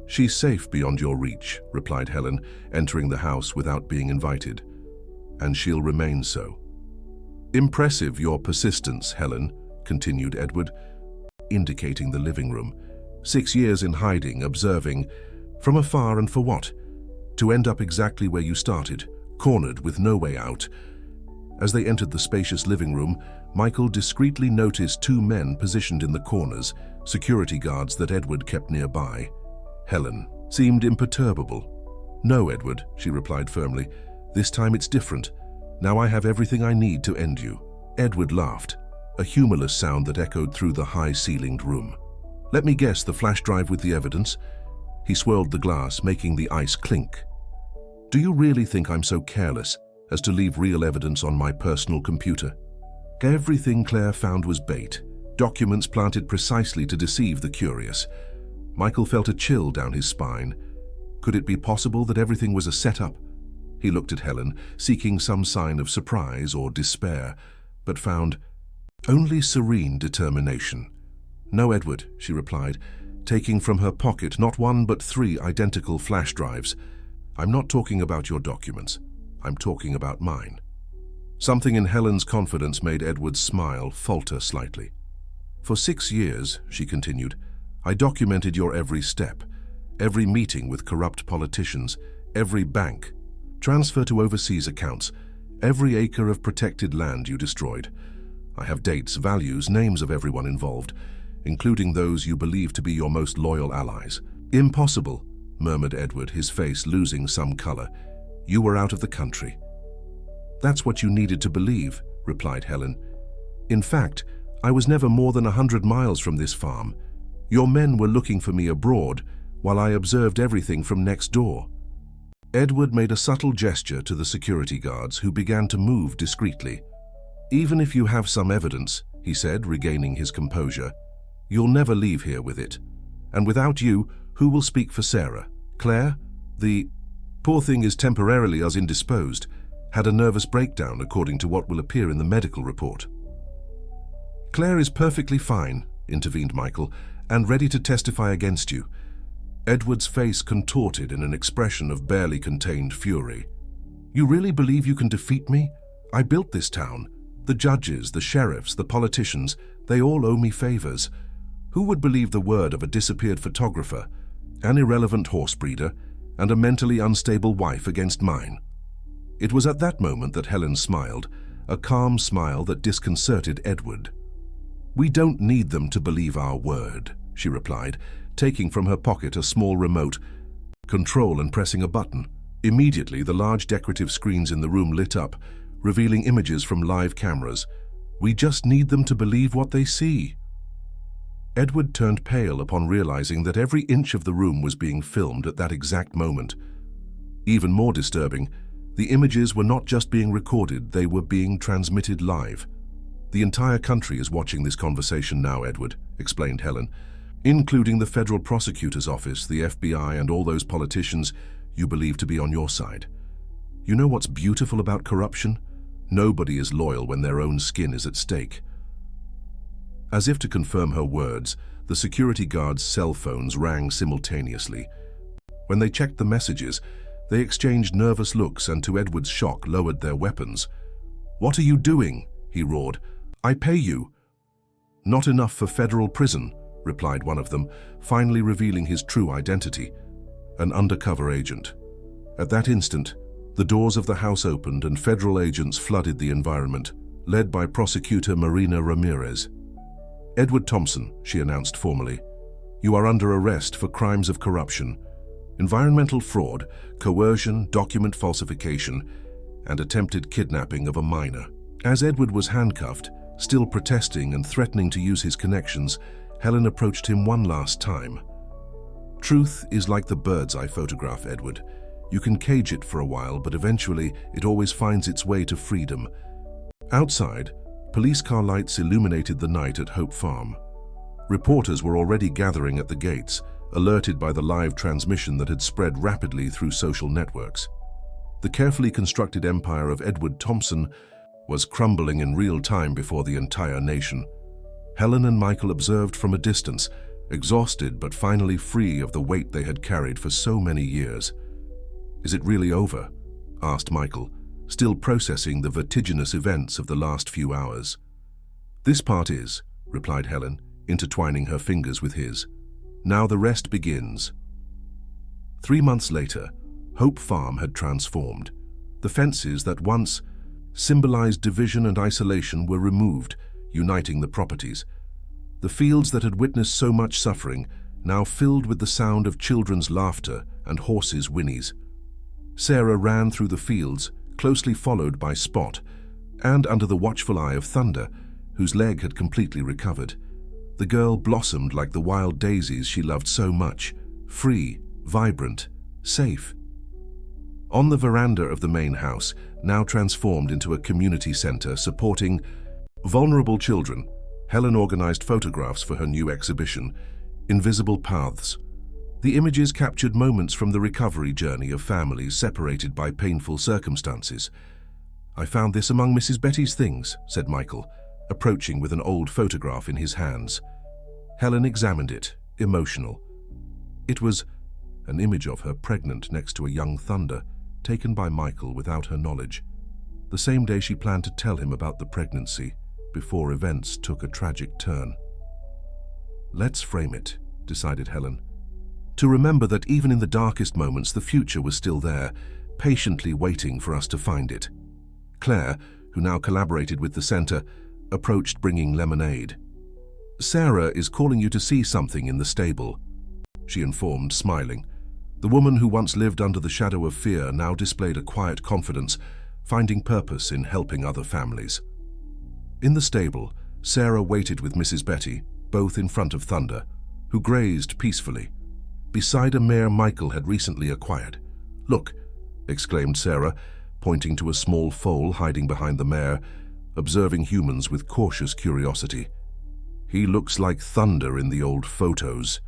S1: "She's safe beyond your reach," replied Helen, entering the house without being invited. "And she'll remain so." "Impressive, your persistence, Helen," continued Edward, indicating the living room. 6 years in hiding, observing, from afar, and for what? To end up exactly where you started, cornered with no way out. As they entered the spacious living room, Michael discreetly noticed 2 men positioned in the corners, security guards that Edward kept nearby. Helen seemed imperturbable. "No, Edward," she replied firmly. "This time it's different. Now I have everything I need to end you." Edward laughed, a humorless sound that echoed through the high-ceilinged room. "Let me guess, the flash drive with the evidence?" He swirled the glass, making the ice clink. "Do you really think I'm so careless as to leave real evidence on my personal computer?" Everything Claire found was bait, documents planted precisely to deceive the curious. Michael felt a chill down his spine. Could it be possible that everything was a setup? He looked at Helen, seeking some sign of surprise or despair, but found only serene determination. "No, Edward," she replied, taking from her pocket not 1 but 3 identical flash drives. "I'm not talking about your documents. I'm talking about mine." Something in Helen's confidence made Edward's smile falter slightly. "For 6 years," she continued, "I documented your every step, every meeting with corrupt politicians, every bank transfer to overseas accounts, every acre of protected land you destroyed. I have dates, values, names of everyone involved, including those you believe to be your most loyal allies." "Impossible," murmured Edward, his face losing some color. "You were out of the country." "That's what you needed to believe," replied Helen. "In fact, I was never more than 100 miles from this farm. Your men were looking for me abroad, while I observed everything from next door." Edward made a subtle gesture to the security guards, who began to move discreetly. "Even if you have some evidence," he said, regaining his composure, "you'll never leave here with it. And without you, who will speak for Sarah? Claire? The poor thing is temporarily as indisposed, had a nervous breakdown according to what will appear in the medical report." "Claire is perfectly fine," intervened Michael, and ready to testify against you. Edward's face contorted in an expression of barely contained fury. You really believe you can defeat me? I built this town. The judges, the sheriffs, the politicians, they all owe me favors. Who would believe the word of a disappeared photographer, an irrelevant horse breeder, and a mentally unstable wife against mine? It was at that moment that Helen smiled, a calm smile that disconcerted Edward. We don't need them to believe our word, she replied, taking from her pocket a small remote control and pressing a button. Immediately, the large decorative screens in the room lit up, revealing images from live cameras. We just need them to believe what they see. Edward turned pale upon realizing that every inch of the room was being filmed at that exact moment. Even more disturbing, the images were not just being recorded, they were being transmitted live. The entire country is watching this conversation now, Edward, explained Helen, including the federal prosecutor's office, the FBI, and all those politicians you believe to be on your side. You know what's beautiful about corruption? Nobody is loyal when their own skin is at stake. As if to confirm her words, the security guards' cell phones rang simultaneously. When they checked the messages, they exchanged nervous looks and, to Edward's shock, lowered their weapons. What are you doing? He roared. I pay you. Not enough for federal prison, replied one of them, finally revealing his true identity, an undercover agent. At that instant, the doors of the house opened and federal agents flooded the environment, led by prosecutor Marina Ramirez. Edward Thompson, she announced formally, you are under arrest for crimes of corruption, environmental fraud, coercion, document falsification, and attempted kidnapping of a minor. As Edward was handcuffed, still protesting and threatening to use his connections, Helen approached him one last time. Truth is like the birds I photograph, Edward. You can cage it for a while, but eventually it always finds its way to freedom. Outside, police car lights illuminated the night at Hope Farm. Reporters were already gathering at the gates, alerted by the live transmission that had spread rapidly through social networks. The carefully constructed empire of Edward Thompson was crumbling in real time before the entire nation. Helen and Michael observed from a distance, exhausted but finally free of the weight they had carried for so many years. Is it really over? Asked Michael, still processing the vertiginous events of the last few hours. This part is, replied Helen, intertwining her fingers with his. Now the rest begins. 3 months later, Hope Farm had transformed. The fences that once symbolized division and isolation were removed, uniting the properties. The fields that had witnessed so much suffering now filled with the sound of children's laughter and horses' whinnies. Sarah ran through the fields, closely followed by Spot, and under the watchful eye of Thunder, whose leg had completely recovered. The girl blossomed like the wild daisies she loved so much, free, vibrant, safe. On the veranda of the main house, now transformed into a community center supporting vulnerable children, Helen organized photographs for her new exhibition, Invisible Paths. The images captured moments from the recovery journey of families separated by painful circumstances. I found this among Mrs. Betty's things, said Michael, approaching with an old photograph in his hands. Helen examined it, emotional. It was an image of her pregnant next to a young Thunder, taken by Michael without her knowledge, the same day she planned to tell him about the pregnancy, before events took a tragic turn. Let's frame it, decided Helen. To remember that even in the darkest moments the future was still there, patiently waiting for us to find it. Claire, who now collaborated with the center, approached bringing lemonade. Sarah is calling you to see something in the stable, she informed, smiling. The woman who once lived under the shadow of fear now displayed a quiet confidence, finding purpose in helping other families. In the stable, Sarah waited with Mrs. Betty, both in front of Thunder, who grazed peacefully, beside a mare Michael had recently acquired. Look, exclaimed Sarah, pointing to a small foal hiding behind the mare, observing humans with cautious curiosity. He looks like Thunder in the old photos.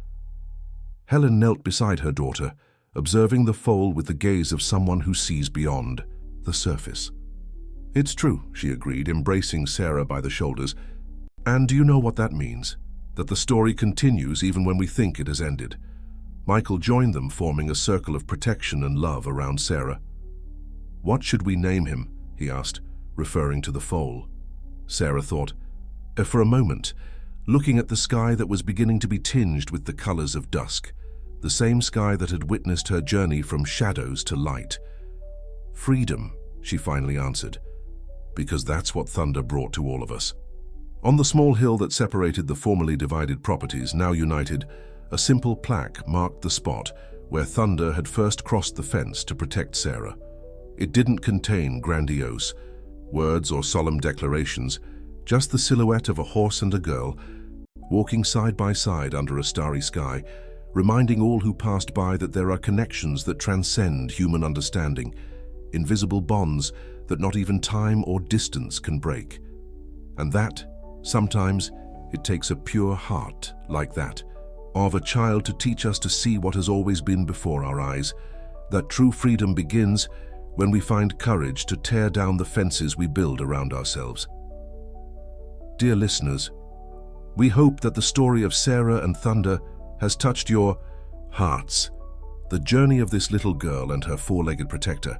S1: Helen knelt beside her daughter, observing the foal with the gaze of someone who sees beyond the surface. It's true, she agreed, embracing Sarah by the shoulders. And do you know what that means? that the story continues even when we think it has ended. Michael joined them, forming a circle of protection and love around Sarah. "What should we name him?" he asked, referring to the foal. Sarah thought. For a moment, looking at the sky that was beginning to be tinged with the colors of dusk, the same sky that had witnessed her journey from shadows to light. "Freedom," she finally answered, "because that's what Thunder brought to all of us." On the small hill that separated the formerly divided properties, now united, a simple plaque marked the spot where Thunder had first crossed the fence to protect Sarah. It didn't contain grandiose words or solemn declarations, just the silhouette of a horse and a girl walking side by side under a starry sky, reminding all who passed by that there are connections that transcend human understanding, invisible bonds that not even time or distance can break. And that, sometimes, it takes a pure heart like that, of a child to teach us to see what has always been before our eyes, that true freedom begins when we find courage to tear down the fences we build around ourselves. Dear listeners, we hope that the story of Sarah and Thunder has touched your hearts. The journey of this little girl and her four-legged protector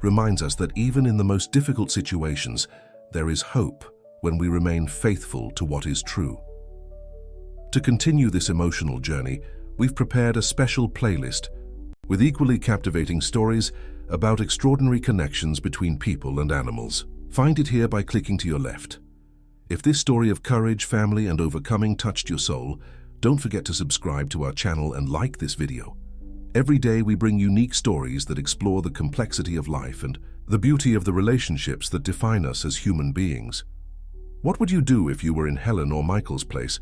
S1: reminds us that even in the most difficult situations, there is hope when we remain faithful to what is true. To continue this emotional journey, we've prepared a special playlist with equally captivating stories about extraordinary connections between people and animals. Find it here by clicking to your left. If this story of courage, family, and overcoming touched your soul, don't forget to subscribe to our channel and like this video. Every day we bring unique stories that explore the complexity of life and the beauty of the relationships that define us as human beings. What would you do if you were in Helen or Michael's place?